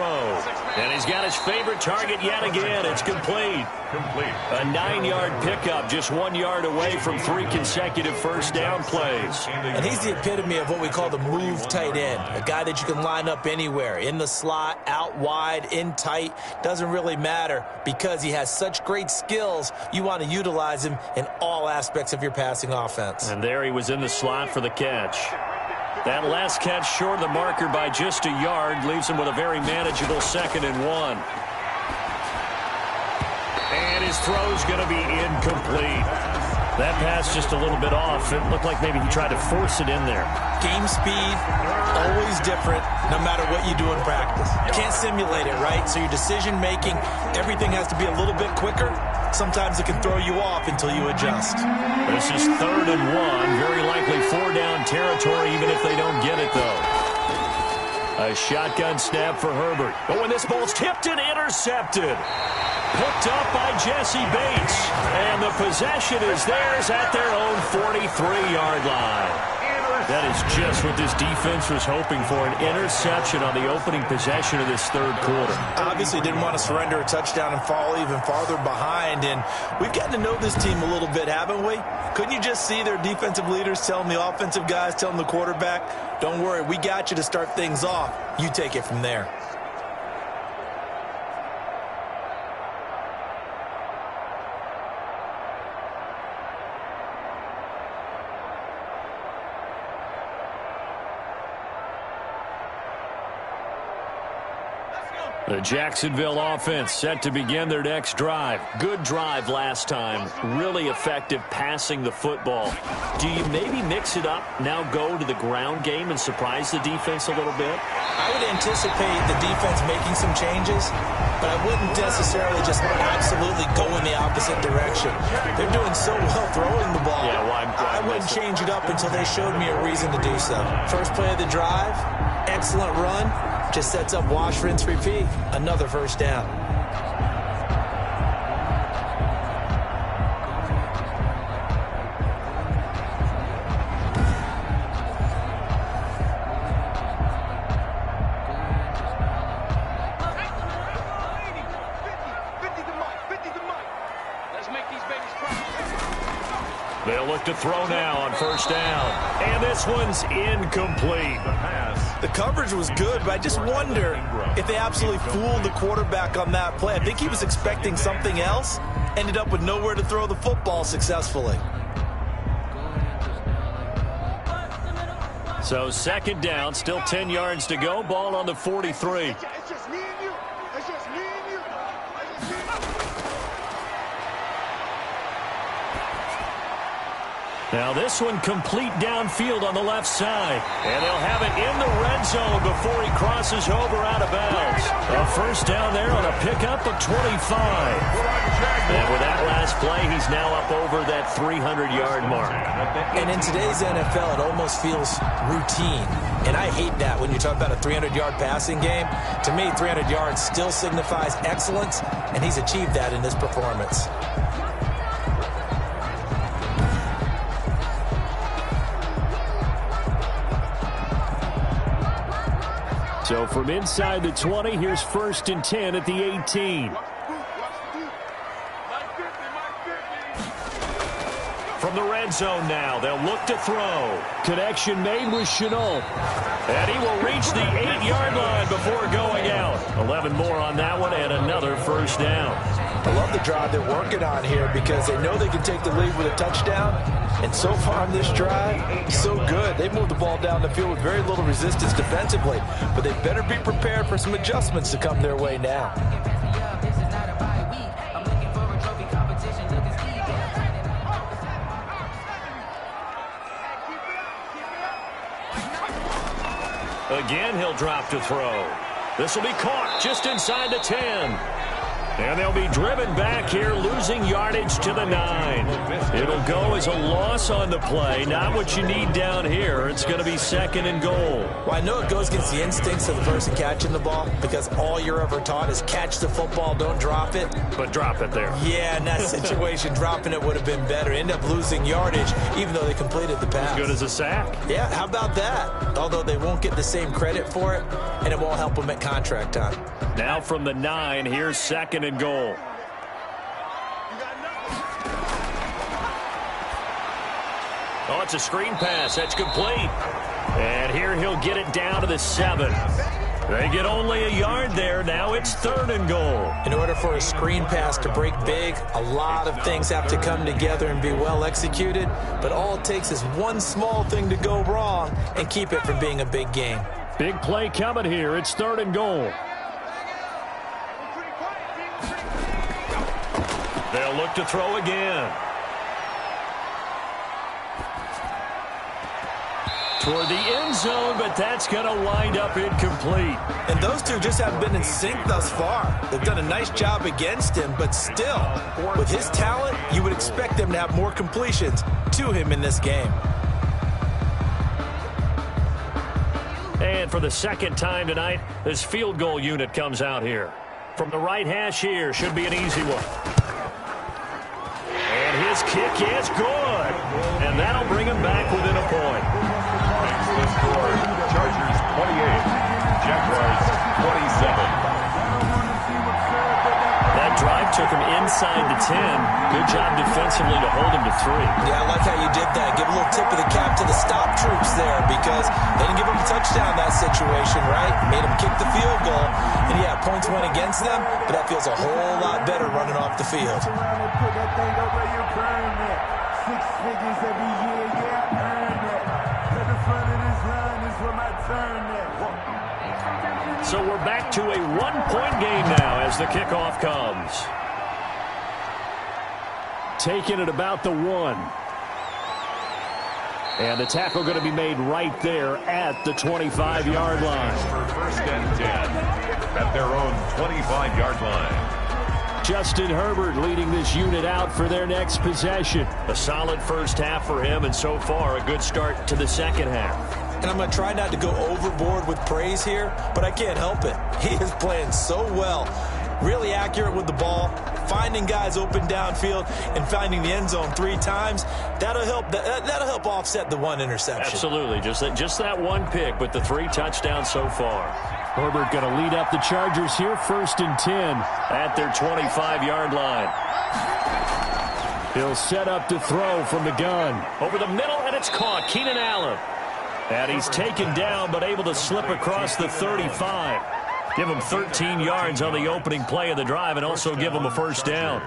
And he's got his favorite target yet again. It's complete. A 9-yard pickup, just 1 yard away from 3 consecutive first down plays. And he's the epitome of what we call the move tight end, a guy that you can line up anywhere, in the slot, out wide, in tight. Doesn't really matter because he has such great skills. You want to utilize him in all aspects of your passing offense. And there he was in the slot for the catch. That last catch short of the marker by just a yard leaves him with a very manageable 2nd and 1. And his throw's going to be incomplete. That pass just a little bit off. It looked like maybe he tried to force it in there. Game speed, always different, no matter what you do in practice. You can't simulate it, right? So your decision-making, everything has to be a little bit quicker. Sometimes it can throw you off until you adjust. This is 3rd and 1. Very likely 4-down territory, even if they don't get it, though. A shotgun snap for Herbert. But when this ball's tipped and intercepted. Picked up by Jesse Bates. And the possession is theirs at their own 43-yard line. That is just what this defense was hoping for, an interception on the opening possession of this third quarter. Obviously didn't want to surrender a touchdown and fall even farther behind, and we've gotten to know this team a little bit, haven't we? Couldn't you just see their defensive leaders telling the offensive guys, telling the quarterback, don't worry, we got you to start things off. You take it from there. The Jacksonville offense set to begin their next drive. Good drive last time. Really effective passing the football. Do you maybe mix it up, now go to the ground game and surprise the defense a little bit? I would anticipate the defense making some changes, but I wouldn't necessarily just absolutely go in the opposite direction. They're doing so well throwing the ball. Yeah, I wouldn't change it up until they showed me a reason to do so. First play of the drive, excellent run. Just sets up wash, rinse, repeat. Another first down. They'll look to throw now on first down. And this one's incomplete. The coverage was good, but I just wonder if they absolutely fooled the quarterback on that play. I think he was expecting something else, ended up with nowhere to throw the football successfully. So second down, still 10 yards to go. Ball on the 43. It's just me and you. It's just me and you. Now this one complete downfield on the left side. And they'll have it in the red zone before he crosses over out of bounds. A first down there on a pickup of 25. And with that last play, he's now up over that 300-yard mark. And in today's NFL, it almost feels routine. And I hate that when you talk about a 300-yard passing game. To me, 300 yards still signifies excellence, and he's achieved that in this performance. So from inside the 20, here's 1st and 10 at the 18. From the red zone now, they'll look to throw. Connection made with Chenault. And he will reach the 8-yard line before going out. 11 more on that one and another first down. I love the drive they're working on here because they know they can take the lead with a touchdown. And so far on this drive, so good. They moved the ball down the field with very little resistance defensively. But they better be prepared for some adjustments to come their way now. Again, he'll drop to throw. This will be caught just inside the 10. And they'll be driven back here, losing yardage to the 9. It'll go as a loss on the play. Not what you need down here. It's going to be 2nd and goal. Well, I know it goes against the instincts of the person catching the ball because all you're ever taught is catch the football, don't drop it. But drop it there. Yeah, in that situation, dropping it would have been better. End up losing yardage, even though they completed the pass. As good as a sack. Yeah, how about that? Although they won't get the same credit for it, and it won't help them at contract time. Now from the 9, here's 2nd and goal. Oh, it's a screen pass. That's complete. And here he'll get it down to the 7. They get only a yard there. Now it's 3rd and goal. In order for a screen pass to break big, a lot of things have to come together and be well executed. But all it takes is one small thing to go wrong and keep it from being a big game. Big play coming here. It's 3rd and goal. They'll look to throw again. Toward the end zone, but that's going to wind up incomplete. And those two just haven't been in sync thus far. They've done a nice job against him, but still, with his talent, you would expect them to have more completions to him in this game. And for the 2nd time tonight, this field goal unit comes out here. From the right hash here, should be an easy one. And his kick is good. And that'll bring him back within a point. Makes the score Chargers 28, Jaguars 27. That drive took him inside the 10. Good job defensively to hold him to 3. Yeah, I like how you did that. Give a little tip of the cap to the stop troops there because they didn't give him a touchdown in that situation, right? Made him kick the field goal. And, yeah, points went against them, but that feels a whole lot better running off the field. So we're back to a one-point game now as the kickoff comes. Taking it about the 1. And the tackle going to be made right there at the 25-yard line. For 1st and 10 at their own 25-yard line. Justin Herbert leading this unit out for their next possession. A solid first half for him, and so far a good start to the second half. And I'm going to try not to go overboard with praise here, but I can't help it. He is playing so well. Really accurate with the ball, finding guys open downfield, and finding the end zone 3 times. That'll help offset the 1 interception. Absolutely. Just that 1 pick, but the 3 touchdowns so far. Herbert going to lead up the Chargers here, 1st and 10 at their 25-yard line. He'll set up to throw from the gun. Over the middle, and it's caught. Keenan Allen. And he's taken down, but able to slip across the 35. Give him 13 yards on the opening play of the drive and also give him a first down.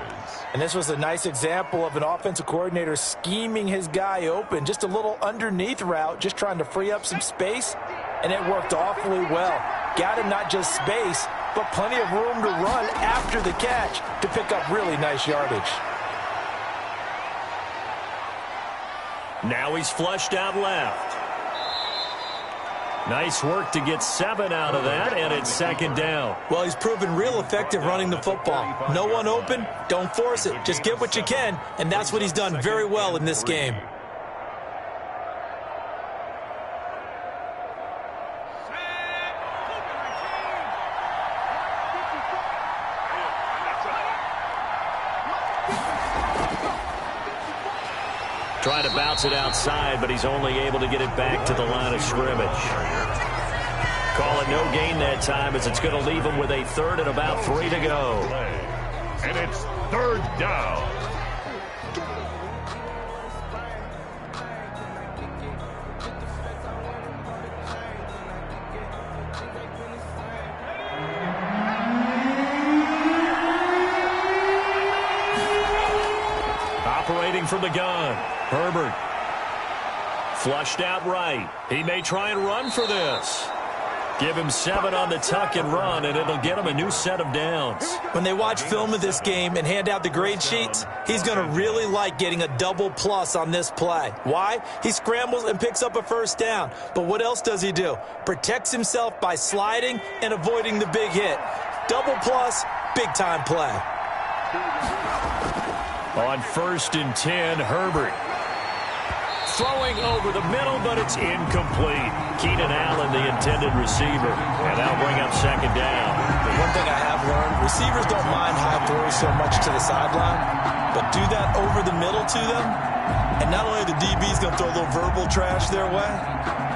And this was a nice example of an offensive coordinator scheming his guy open. Just a little underneath route, just trying to free up some space, and it worked awfully well. Got him not just space, but plenty of room to run after the catch to pick up really nice yardage. Now he's flushed out left. Nice work to get 7 out of that, and it's second down. Well, he's proven real effective running the football. No one open, don't force it. Just get what you can, and that's what he's done very well in this game. Trying to bounce it outside, but he's only able to get it back to the line of scrimmage. Call it no gain that time, as it's going to leave him with a third and about 3 to go. And it's third down. Operating from the gun, Herbert. Flushed out right. He may try and run for this. Give him 7 on the tuck and run, and it'll get him a new set of downs. When they watch film of this game and hand out the grade sheets, he's going to really like getting a double plus on this play. Why? He scrambles and picks up a first down. But what else does he do? Protects himself by sliding and avoiding the big hit. Double plus, big-time play. On 1st and 10, Herbert. Throwing over the middle, but it's incomplete. Keenan Allen, the intended receiver. And that'll bring up second down. The one thing I have learned, receivers don't mind high throws so much to the sideline, but do that over the middle to them, and not only are the DBs going to throw a little verbal trash their way,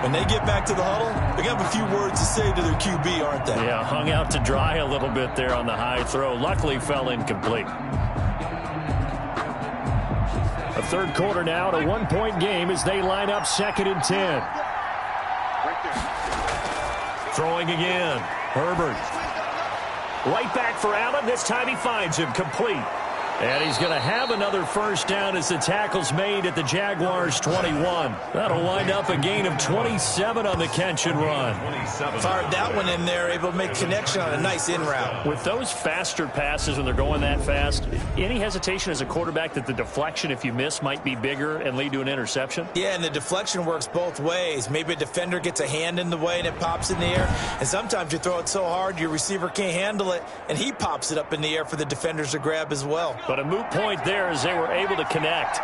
when they get back to the huddle, they're going to have a few words to say to their QB, aren't they? Yeah, hung out to dry a little bit there on the high throw. Luckily fell incomplete. A third quarter now, a 1-point game as they line up 2nd and 10. Throwing again. Herbert. Right back for Allen. This time he finds him complete. And he's going to have another first down as the tackle's made at the Jaguars' 21. That'll wind up a gain of 27 on the catch and run. Fired that one in there, able to make connection on a nice in route. With those faster passes when they're going that fast, any hesitation as a quarterback that the deflection, if you miss, might be bigger and lead to an interception? Yeah, and the deflection works both ways. Maybe a defender gets a hand in the way and it pops in the air. And sometimes you throw it so hard your receiver can't handle it, and he pops it up in the air for the defenders to grab as well. But a moot point there as they were able to connect.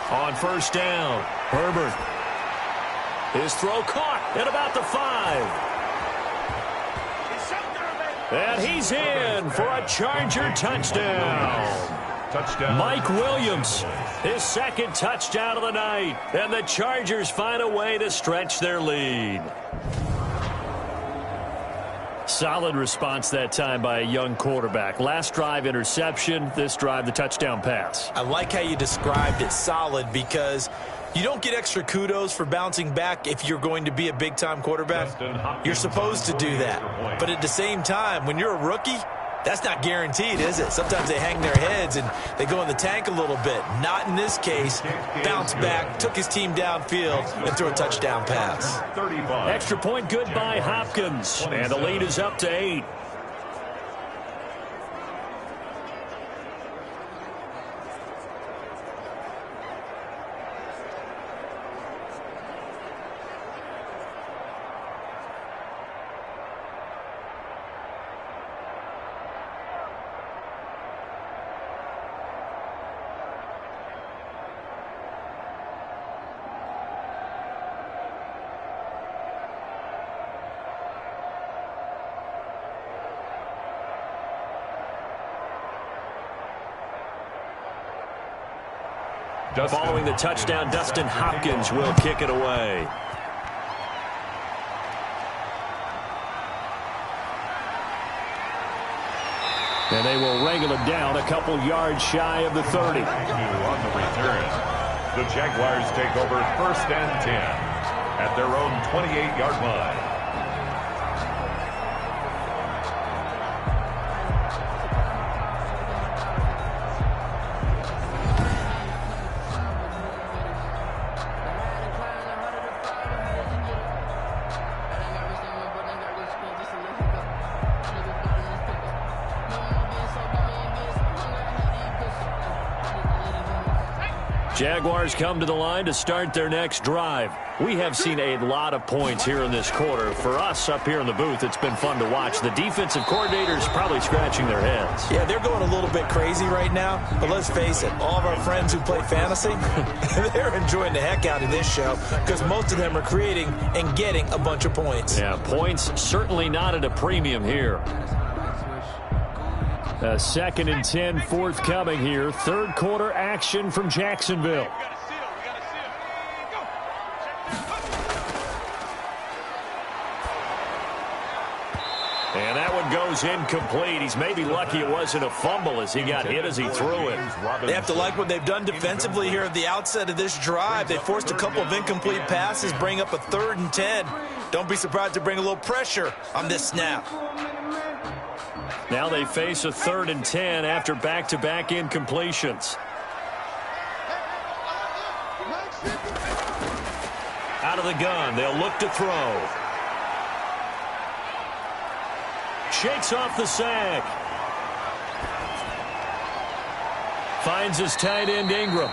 On 1st down, Herbert. His throw caught at about the 5. And he's in for a Charger touchdown. Touchdown. Mike Williams, his 2nd touchdown of the night. And the Chargers find a way to stretch their lead. Solid response that time by a young quarterback. Last drive, interception. This drive, the touchdown pass. I like how you described it, solid, because you don't get extra kudos for bouncing back if you're going to be a big-time quarterback. You're supposed to do that. But at the same time, when you're a rookie, that's not guaranteed, is it? Sometimes they hang their heads and they go in the tank a little bit. Not in this case. Bounced back, took his team downfield, and threw a touchdown pass. Extra point good by Hopkins. And the lead is up to 8. Following the touchdown, Dustin Hopkins will kick it away. And they will wrangle it down a couple yards shy of the 30. On the return, the Jaguars take over 1st and 10 at their own 28-yard line. Jaguars come to the line to start their next drive. We have seen a lot of points here in this quarter. For us up here in the booth, it's been fun to watch. The defensive coordinators probably scratching their heads. Yeah, they're going a little bit crazy right now. But let's face it, all of our friends who play fantasy, they're enjoying the heck out of this show because most of them are creating and getting a bunch of points. Yeah, points certainly not at a premium here. A 2nd and 10 forthcoming here. Third quarter action from Jacksonville. And that one goes incomplete. He's maybe lucky it wasn't a fumble as he got hit as he threw it. They have to like what they've done defensively here at the outset of this drive. They forced a couple of incomplete passes, bring up a 3rd and 10. Don't be surprised to bring a little pressure on this snap. Now they face a 3rd and 10 after back-to-back incompletions. Out of the gun, they'll look to throw. Shakes off the sack. Finds his tight end Ingram.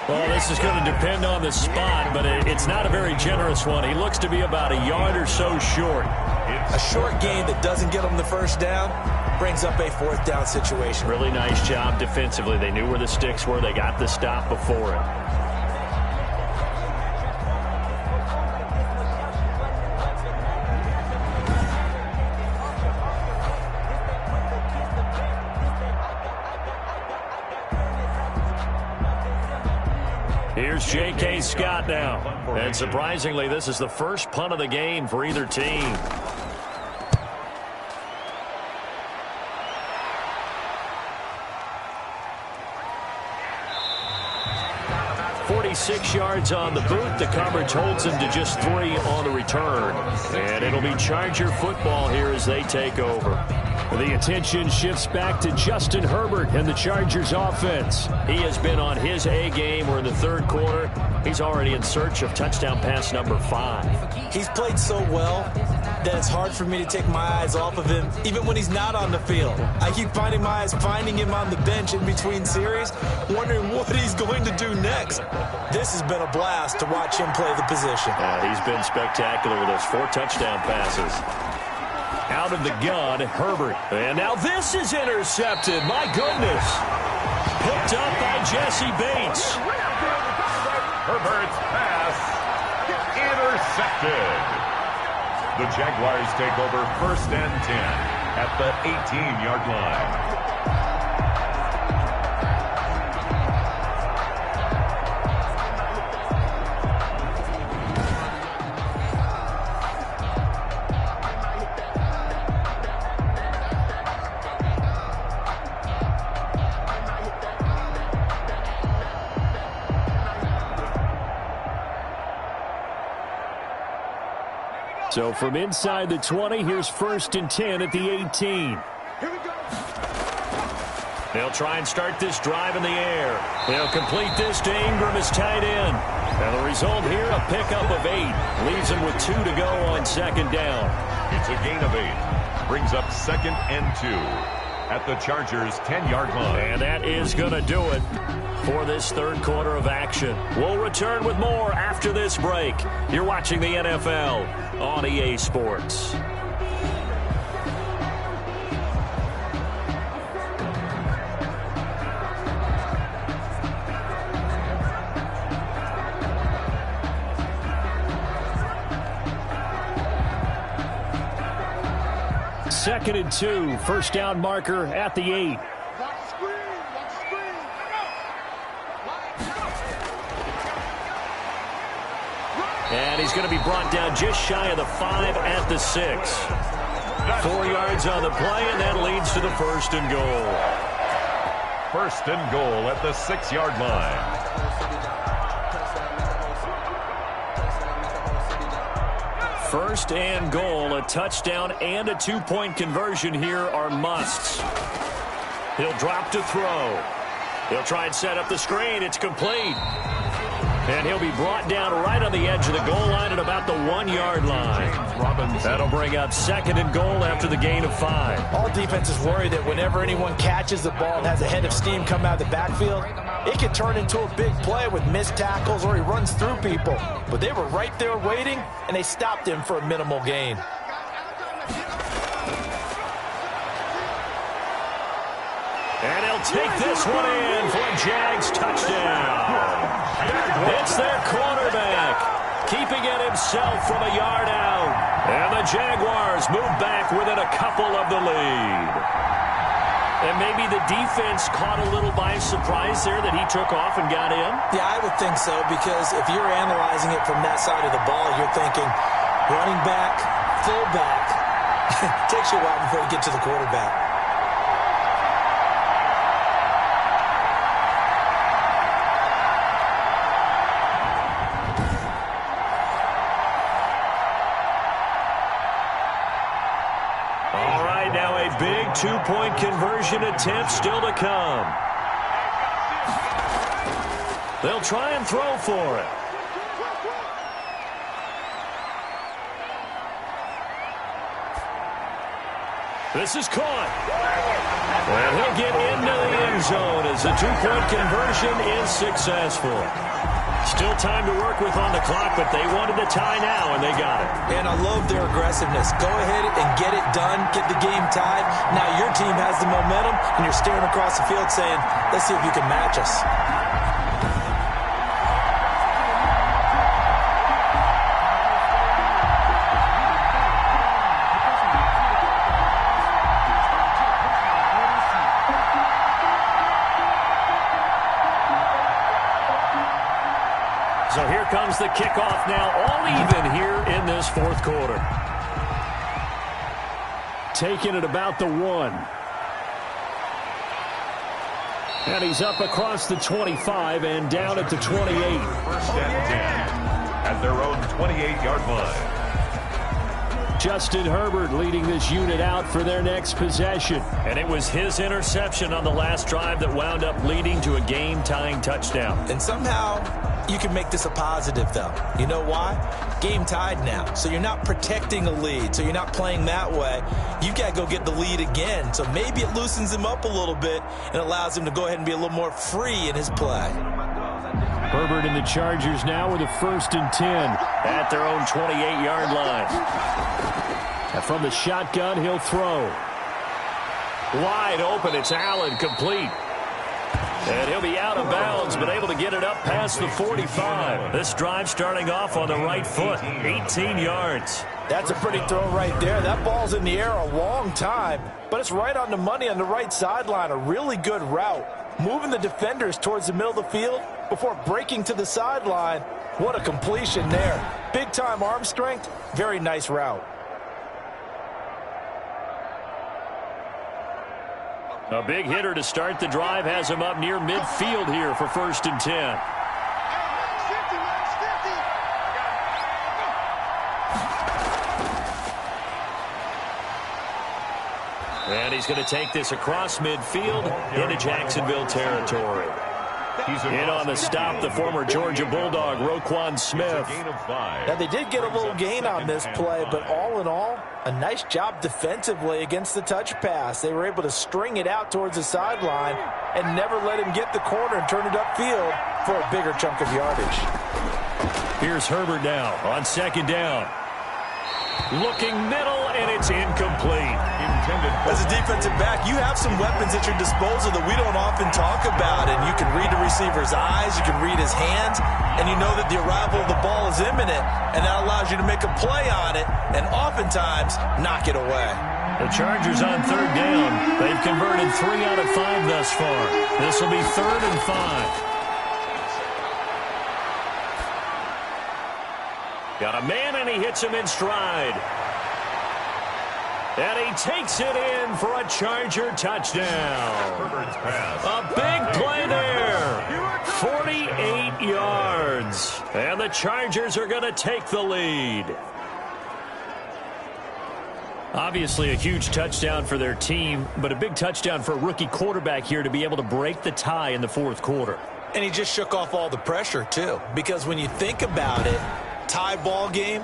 Well, this is going to depend on the spot, but it's not a very generous one. He looks to be about a yard or so short. A short gain that doesn't get him the first down brings up a 4th down situation. Really nice job defensively. They knew where the sticks were. They got the stop before it. Here's J.K. Scott now. And surprisingly, this is the first punt of the game for either team. 46 yards on the boot. The coverage holds him to just 3 on the return. And it'll be Charger football here as they take over. The attention shifts back to Justin Herbert and the Chargers offense. He has been on his A game. We're in the 3rd quarter. He's already in search of touchdown pass number 5. He's played so well that it's hard for me to take my eyes off of him, even when he's not on the field. I keep finding my eyes finding him on the bench in between series, wondering what he's going to do next. This has been a blast to watch him play the position. He's been spectacular with those 4 touchdown passes. Out of the gun, Herbert. And now this is intercepted. My goodness. Picked up by Jesse Bates. Herbert's pass intercepted. The Jaguars take over 1st and 10 at the 18-yard line. So from inside the 20, here's 1st and 10 at the 18. They'll try and start this drive in the air. They'll complete this to Ingram as tight end. And the result here, a pickup of 8. Leaves him with 2 to go on 2nd down. It's a gain of 8. Brings up 2nd and 2 at the Chargers' 10-yard line. And that is going to do it for this 3rd quarter of action. We'll return with more after this break. You're watching the NFL on EA Sports. Second and 2, 1st down marker at the 8. And he's going to be brought down just shy of the 5 at the 6. 4 yards on the play, and that leads to the 1st and goal. 1st and goal at the 6-yard line. First and goal, a touchdown and a 2-point conversion here are musts. He'll drop to throw. He'll try and set up the screen. It's complete. And he'll be brought down right on the edge of the goal line at about the 1-yard line. That'll bring up 2nd and goal after the gain of 5. All defenses worry that whenever anyone catches the ball and has a head of steam come out of the backfield, it can turn into a big play with missed tackles or he runs through people. But they were right there waiting, and they stopped him for a minimal gain. And he'll take this one in for a Jags touchdown. It's their quarterback, keeping it himself from a yard out. And the Jaguars move back within a couple of the lead. And maybe the defense caught a little by surprise there that he took off and got in? Yeah, I would think so, because if you're analyzing it from that side of the ball, you're thinking running back, fullback. Takes you a while before you get to the quarterback. Big 2-point conversion attempt still to come. They'll try and throw for it. This is caught. And he'll get into the end zone as the 2-point conversion is successful. Still time to work with on the clock, but they wanted the tie now, and they got it. And I love their aggressiveness. Go ahead and get it done, get the game tied. Now your team has the momentum, and you're staring across the field saying, let's see if you can match us. So here comes the kickoff now, all even here in this 4th quarter. Taking it about the 1. And he's up across the 25 and down at the 28. 1st and 10 at their own 28-yard line. Justin Herbert leading this unit out for their next possession. And it was his interception on the last drive that wound up leading to a game-tying touchdown. And somehow you can make this a positive, though. You know why? Game tied now. So you're not protecting a lead. So you're not playing that way. You got to go get the lead again. So maybe it loosens him up a little bit and allows him to go ahead and be a little more free in his play. Herbert and the Chargers now with a 1st and 10 at their own 28-yard line. And from the shotgun, he'll throw. Wide open, it's Allen, complete. And he'll be out of bounds, but able to get it up past the 45. This drive starting off on the right foot, 18 yards. That's a pretty throw right there. That ball's in the air a long time, but it's right on the money on the right sideline. A really good route. Moving the defenders towards the middle of the field before breaking to the sideline. What a completion there. Big-time arm strength. Very nice route. A big hitter to start the drive has him up near midfield here for 1st and 10. And he's going to take this across midfield into Jacksonville territory. In on the stop, the former Georgia Bulldog, Roquan Smith. Now, they did get a little gain on this play, but all in all, a nice job defensively against the touch pass. They were able to string it out towards the sideline and never let him get the corner and turn it upfield for a bigger chunk of yardage. Here's Herbert now on 2nd down. Looking middle, and it's incomplete. As a defensive back, you have some weapons at your disposal that we don't often talk about, and you can read the receiver's eyes, you can read his hands, and you know that the arrival of the ball is imminent, and that allows you to make a play on it and oftentimes knock it away. The Chargers on 3rd down. They've converted 3 out of 5 thus far. This will be 3rd and 5. Got a man, and he hits him in stride. And he takes it in for a Charger touchdown. A big play there. 48 yards. And the Chargers are going to take the lead. Obviously a huge touchdown for their team, but a big touchdown for a rookie quarterback here to be able to break the tie in the 4th quarter. And he just shook off all the pressure, too. Because when you think about it, tie ball game,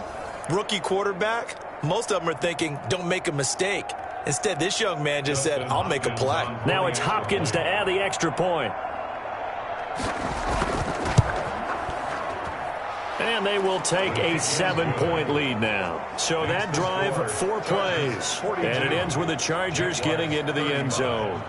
rookie quarterback, most of them are thinking, don't make a mistake. Instead, this young man just said, I'll make a play. Now it's Hopkins to add the extra point. And they will take a 7-point lead now. So that drive, 4 plays. And it ends with the Chargers getting into the end zone.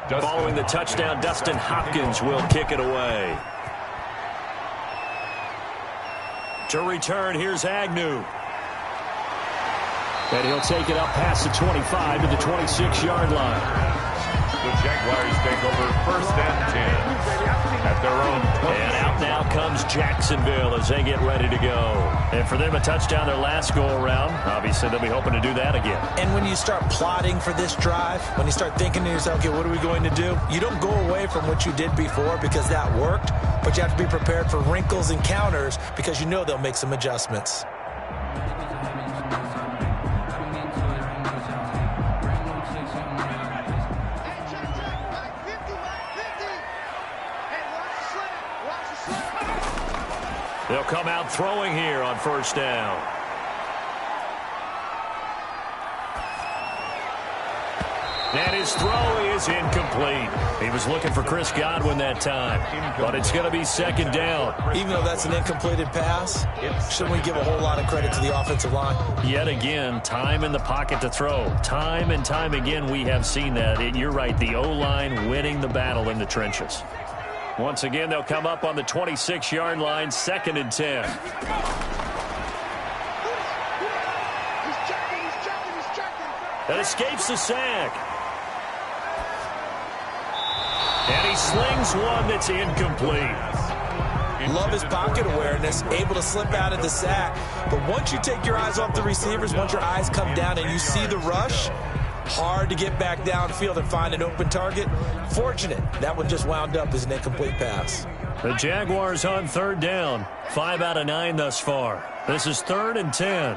Following the touchdown, Dustin Hopkins will kick it away. To return, here's Agnew. And he'll take it up past the 25 to the 26-yard line. The Jaguars take over 1st and 10 at their own 20. And out now comes Jacksonville as they get ready to go. And for them, a touchdown their last go-around. Obviously, they'll be hoping to do that again. And when you start plotting for this drive, when you start thinking to yourself, okay, what are we going to do? You don't go away from what you did before because that worked, but you have to be prepared for wrinkles and counters because you know they'll make some adjustments. They'll come out throwing here on 1st down. And his throw is incomplete. He was looking for Chris Godwin that time, but it's going to be 2nd down. Even though that's an incompleted pass, shouldn't we give a whole lot of credit to the offensive line? Yet again, time in the pocket to throw. Time and time again, we have seen that. And you're right, the O-line winning the battle in the trenches. Once again, they'll come up on the 26-yard line, 2nd and 10. That escapes the sack. And he slings one that's incomplete. Love his pocket awareness, able to slip out of the sack. But once you take your eyes off the receivers, once your eyes come down and you see the rush, hard to get back downfield and find an open target. Fortunate, that one just wound up as an incomplete pass. The Jaguars on 3rd down. 5 out of 9 thus far. This is 3rd and 10.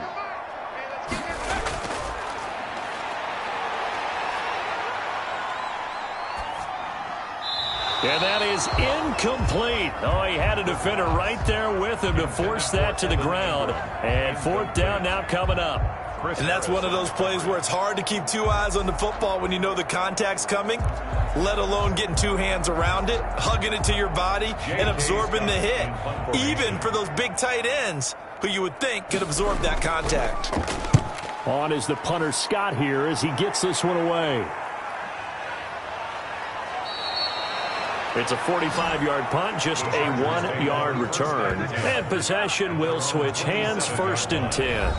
And that is incomplete. Oh, he had a defender right there with him to force that to the ground. And 4th down now coming up. And that's one of those plays where it's hard to keep 2 eyes on the football when you know the contact's coming, let alone getting 2 hands around it, hugging it to your body, and absorbing the hit. Even for those big tight ends who you would think could absorb that contact. On is the punter Scott here as he gets this one away. It's a 45-yard punt, just a 1-yard return. And possession will switch hands, 1st and 10.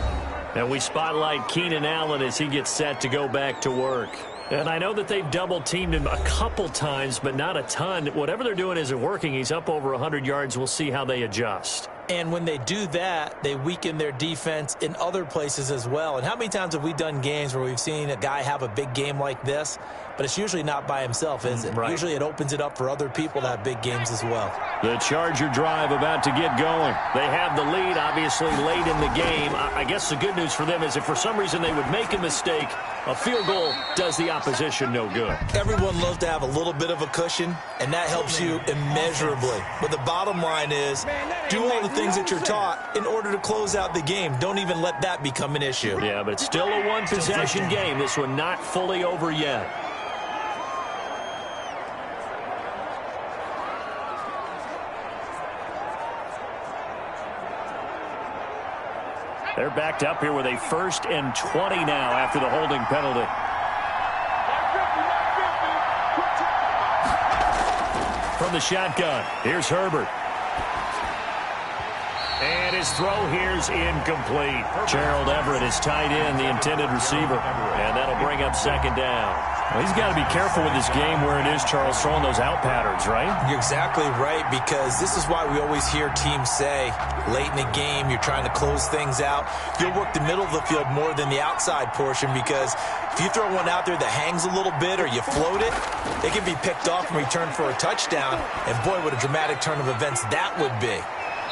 And we spotlight Keenan Allen as he gets set to go back to work. And I know that they've double-teamed him a couple times, but not a ton. Whatever they're doing isn't working. He's up over 100 yards. We'll see how they adjust. And when they do that, they weaken their defense in other places as well. And how many times have we done games where we've seen a guy have a big game like this, but it's usually not by himself, is it? Right. Usually it opens it up for other people to have big games as well. The Charger drive about to get going. They have the lead, obviously, late in the game. I guess the good news for them is if for some reason they would make a mistake, a field goal does the opposition no good. Everyone loves to have a little bit of a cushion, and that helps you immeasurably. But the bottom line is, do all the things that you're taught in order to close out the game. Don't even let that become an issue. Yeah, but it's still a one-possession game. This one not fully over yet. They're backed up here with a 1st and 20 now after the holding penalty. From the shotgun, here's Herbert. And His throw here's incomplete. Gerald Everett is tight end, the intended receiver. And that'll bring up second down. Well, he's got to be careful with this game where it is, Charles, throwing those out patterns, right? You're exactly right, because this is why we always hear teams say, late in the game, you're trying to close things out. You'll work the middle of the field more than the outside portion, because if you throw one out there that hangs a little bit or you float it, it can be picked off and returned for a touchdown. And boy, what a dramatic turn of events that would be.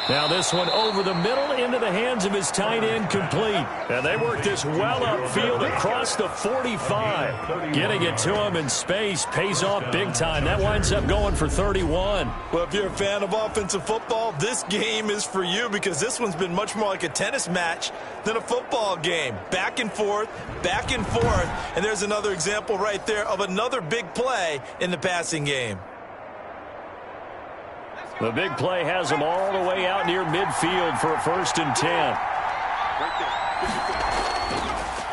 Now this one over the middle into the hands of his tight end, complete. And they work this well upfield across the 45. Getting it to him in space pays off big time. That winds up going for 31. Well, if you're a fan of offensive football, this game is for you, because this one's been much more like a tennis match than a football game. Back and forth, and there's another example right there of another big play in the passing game. The big play has them all the way out near midfield for a 1st and 10.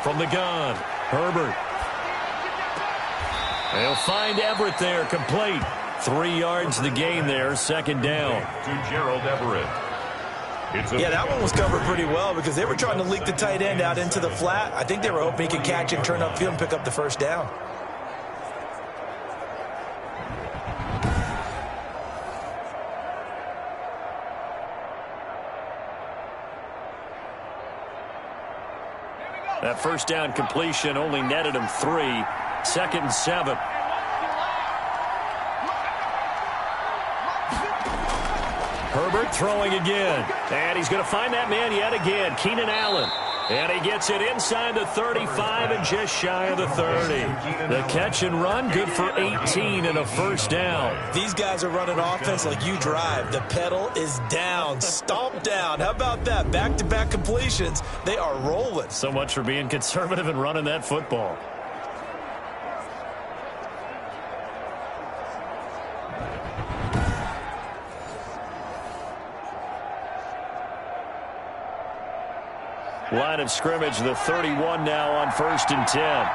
From the gun, Herbert. They'll find Everett there, complete. 3 yards the gain there, second down. To Gerald Everett. Yeah, that one was covered pretty well, because they were trying to leak the tight end out into the flat. I think they were hoping he could catch it and turn upfield and pick up the first down. That first down completion only netted him 3. 2nd and 7. Herbert throwing again. And he's going to find that man yet again, Keenan Allen. And he gets it inside the 35 and just shy of the 30. The catch and run, good for 18 and a first down. These guys are running offense like you drive. The pedal is down, stomp down. How about that? Back-to-back completions. They are rolling. So much for being conservative and running that football. Line of scrimmage, the 31 now on 1st and 10.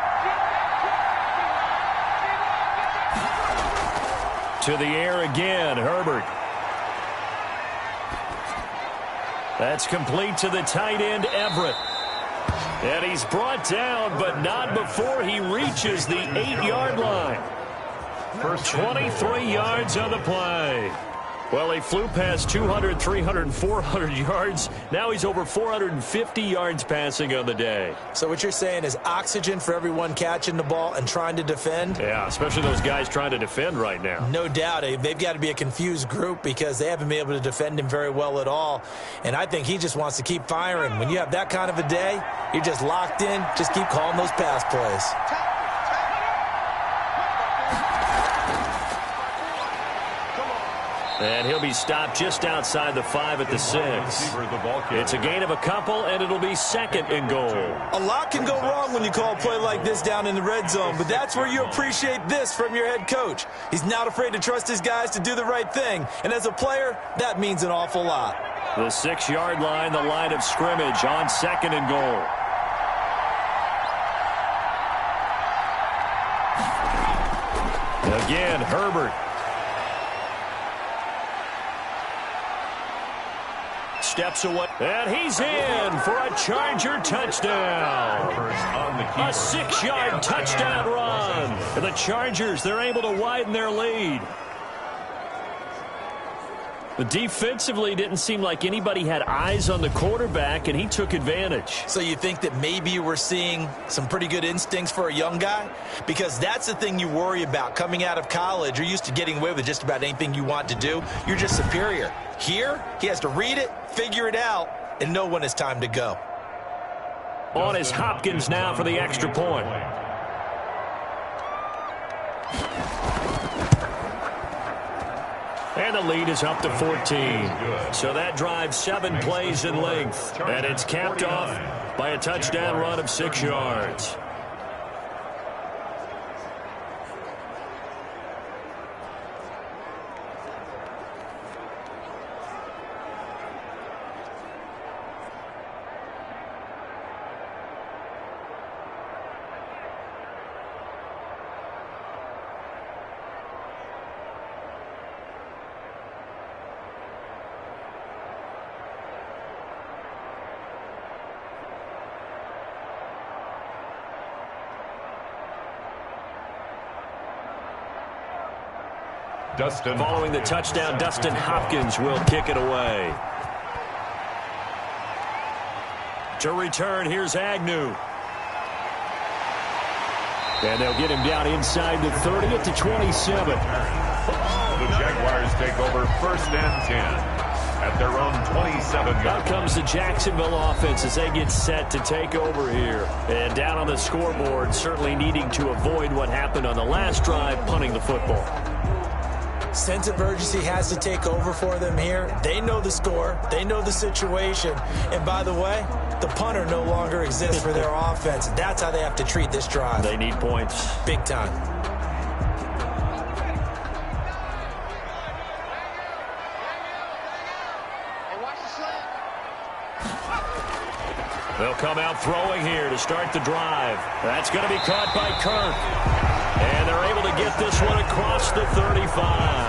To the air again, Herbert. That's complete to the tight end, Everett. And he's brought down, but not before he reaches the 8-yard line. 23 yards on the play. Well, he flew past 200, 300, and 400 yards. Now he's over 450 yards passing on the day. So what you're saying is oxygen for everyone catching the ball and trying to defend? Yeah, especially those guys trying to defend right now. No doubt. They've got to be a confused group, because they haven't been able to defend him very well at all. And I think he just wants to keep firing. When you have that kind of a day, you're just locked in. Just keep calling those pass plays. And he'll be stopped just outside the 5 at the 6. It's a gain of a couple, and it'll be 2nd and goal. A lot can go wrong when you call a play like this down in the red zone, but that's where you appreciate this from your head coach. He's not afraid to trust his guys to do the right thing, and as a player, that means an awful lot. The 6-yard line, the line of scrimmage on 2nd and goal. Again, Herbert. Steps away, and he's in for a Charger touchdown. A 6-yard touchdown run. And the Chargers, they're able to widen their lead. But defensively, didn't seem like anybody had eyes on the quarterback, and he took advantage. So you think that maybe we're seeing some pretty good instincts for a young guy? Because that's the thing you worry about coming out of college. You're used to getting away with just about anything you want to do. You're just superior. Here, he has to read it, figure it out, and know when it's time to go. On is Hopkins now for the extra point. And the lead is up to 14. So that drives 7 plays in length. And it's capped off by a touchdown run of 6 yards. Following the touchdown, Dustin Hopkins will kick it away. To return, here's Agnew. And they'll get him down inside the 30 at the 27. The Jaguars take over 1st and 10. At their own 27. Out comes the Jacksonville offense as they get set to take over here. And down on the scoreboard, certainly needing to avoid what happened on the last drive, punting the football. Sense of urgency has to take over for them here. They know the score. They know the situation. And by the way, the punter no longer exists for their offense. That's how they have to treat this drive. They need points. Big time. They'll come out throwing here to start the drive. That's going to be caught by Kirk. And they're able to get this one across the 35.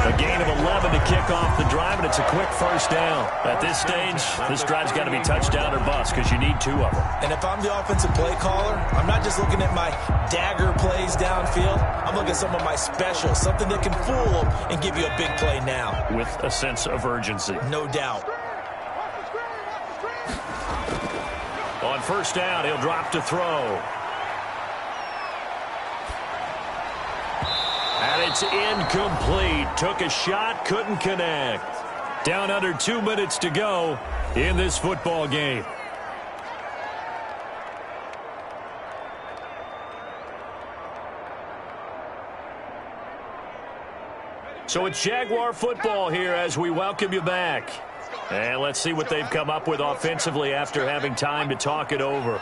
A gain of 11 to kick off the drive, and it's a quick first down. At this stage, this drive's got to be touchdown or bust because you need 2 of them. And if I'm the offensive play caller, I'm not just looking at my dagger plays downfield. I'm looking at some of my specials, something that can fool them and give you a big play now. With a sense of urgency. No doubt. On first down, he'll drop to throw. And it's incomplete. Took a shot, couldn't connect. Down under 2 minutes to go in this football game. So it's Jaguar football here as we welcome you back. And let's see what they've come up with offensively after having time to talk it over.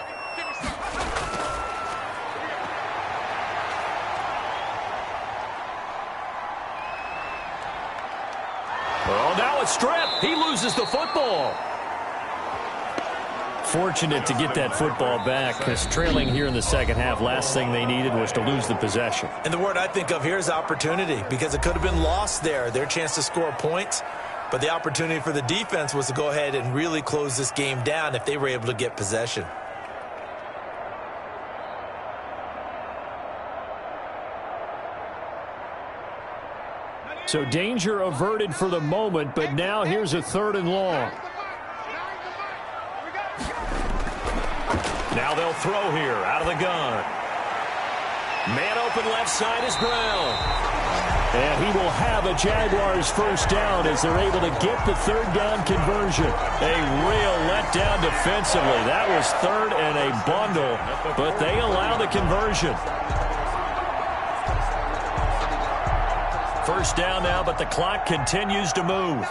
Oh, now a strip. He loses the football. Fortunate to get that football back because trailing here in the second half, last thing they needed was to lose the possession. And the word I think of here is opportunity because it could have been lost there. Their chance to score points. But the opportunity for the defense was to go ahead and really close this game down if they were able to get possession. So danger averted for the moment, but now here's a 3rd and long. Now they'll throw here out of the gun. Man open left side is Brown. And he will have a Jaguars first down as they're able to get the 3rd down conversion. A real letdown defensively. That was 3rd and a bundle, but they allow the conversion. First down now, but the clock continues to move.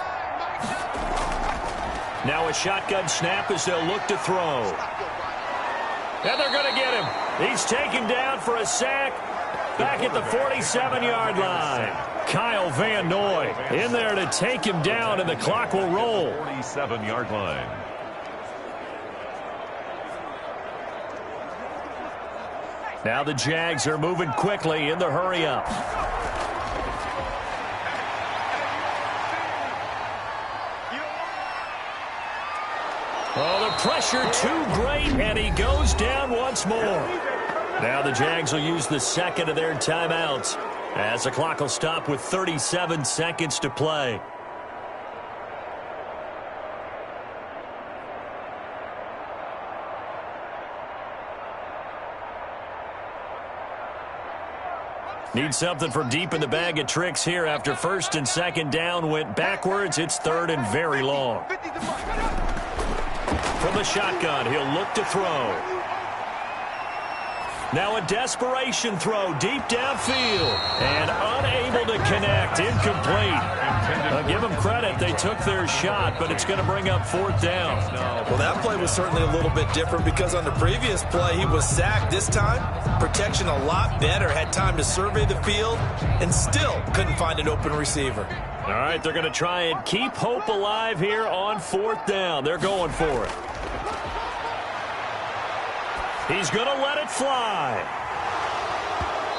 Now a shotgun snap as they'll look to throw. And they're going to get him. He's taken down for a sack. Back at the 47-yard line. Kyle Van Noy in there to take him down, and the clock will roll. 47-yard line. Now the Jags are moving quickly in the hurry-up. Oh, the pressure too great, and he goes down once more. Now the Jags will use the second of their timeouts as the clock will stop with 37 seconds to play. Need something from deep in the bag of tricks here after 1st and 2nd down went backwards. It's 3rd and very long. From the shotgun, he'll look to throw. Now a desperation throw deep downfield and unable to connect. Incomplete. I'll give them credit. They took their shot, but it's going to bring up 4th down. Well, that play was certainly a little bit different because on the previous play, he was sacked. This time, protection a lot better. Had time to survey the field and still couldn't find an open receiver. All right, they're going to try and keep hope alive here on 4th down. They're going for it. He's going to let it fly.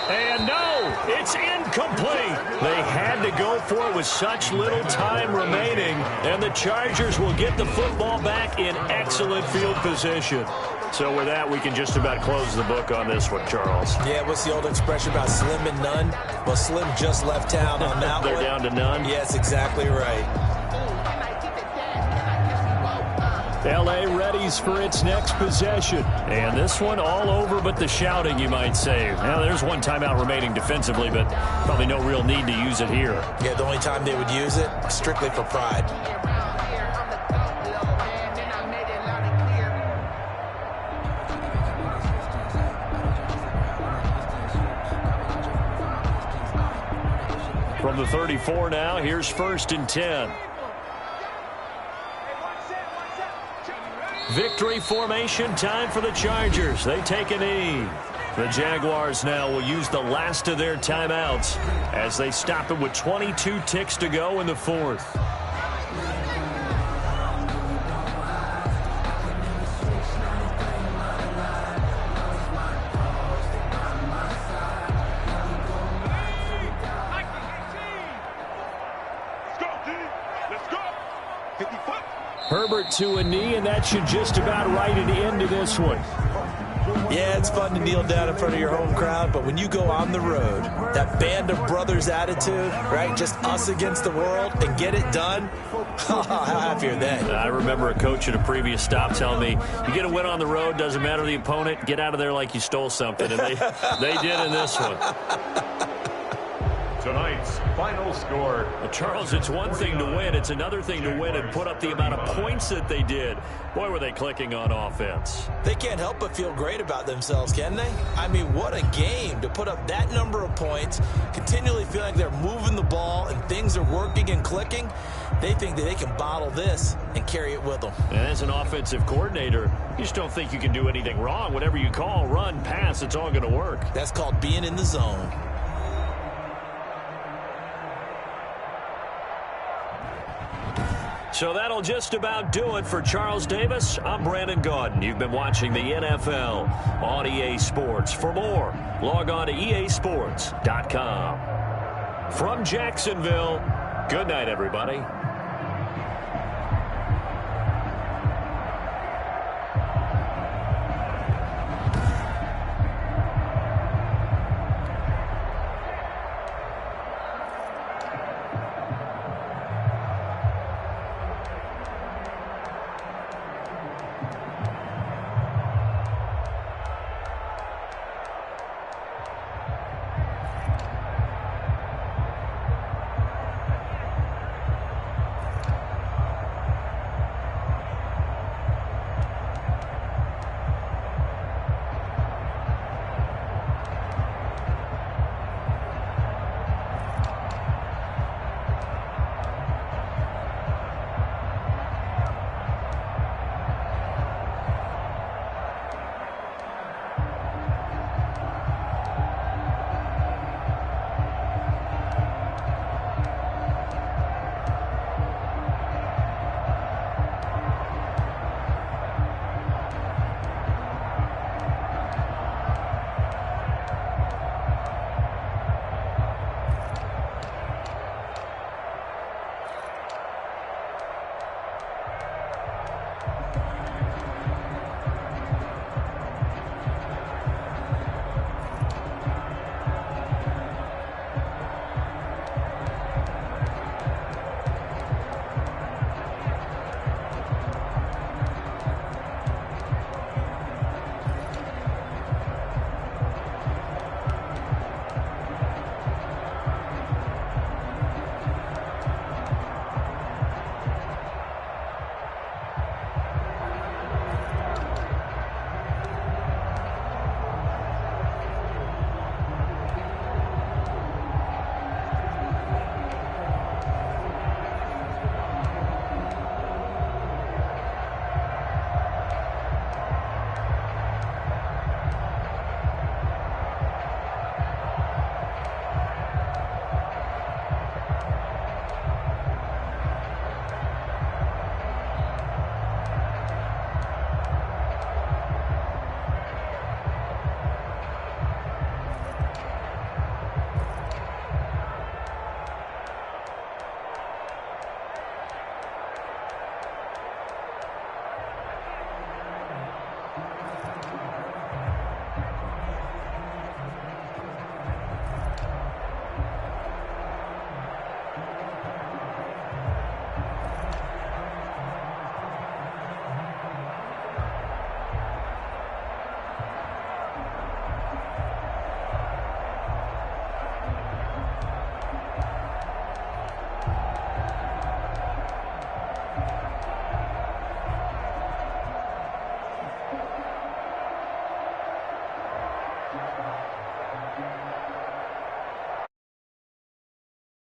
And no, it's incomplete. They had to go for it with such little time remaining, and the Chargers will get the football back in excellent field position. So with that, we can just about close the book on this one, Charles. Yeah, what's the old expression about slim and none? Well, Slim just left town on that They're one. down to none? Yes, exactly right. L.A. readies for its next possession. And this one all over but the shouting, you might say. Now, there's one timeout remaining defensively, but probably no real need to use it here. Yeah, the only time they would use it, strictly for pride. From the 34 now, here's 1st and 10. Victory formation time for the Chargers. They take a knee. The Jaguars now will use the last of their timeouts as they stop it with 22 ticks to go in the 4th. Herbert to a knee, and that should just about write it into this one. Yeah, it's fun to kneel down in front of your home crowd, but when you go on the road, that band of brothers attitude, right, just us against the world, and get it done, how happy are they? I remember a coach at a previous stop telling me, you get a win on the road, doesn't matter the opponent, get out of there like you stole something, and they did in this one. Tonight's final score. Well, Charles, it's one thing to win. It's another thing to win and put up the amount of points that they did. Boy, were they clicking on offense. They can't help but feel great about themselves, can they? I mean, what a game to put up that number of points, continually feeling like they're moving the ball and things are working and clicking. They think that they can bottle this and carry it with them. And as an offensive coordinator, you just don't think you can do anything wrong. Whatever you call, run, pass, it's all going to work. That's called being in the zone. So that'll just about do it for Charles Davis. I'm Brandon Gaudin. You've been watching the NFL on EA Sports. For more, log on to easports.com. From Jacksonville, good night, everybody.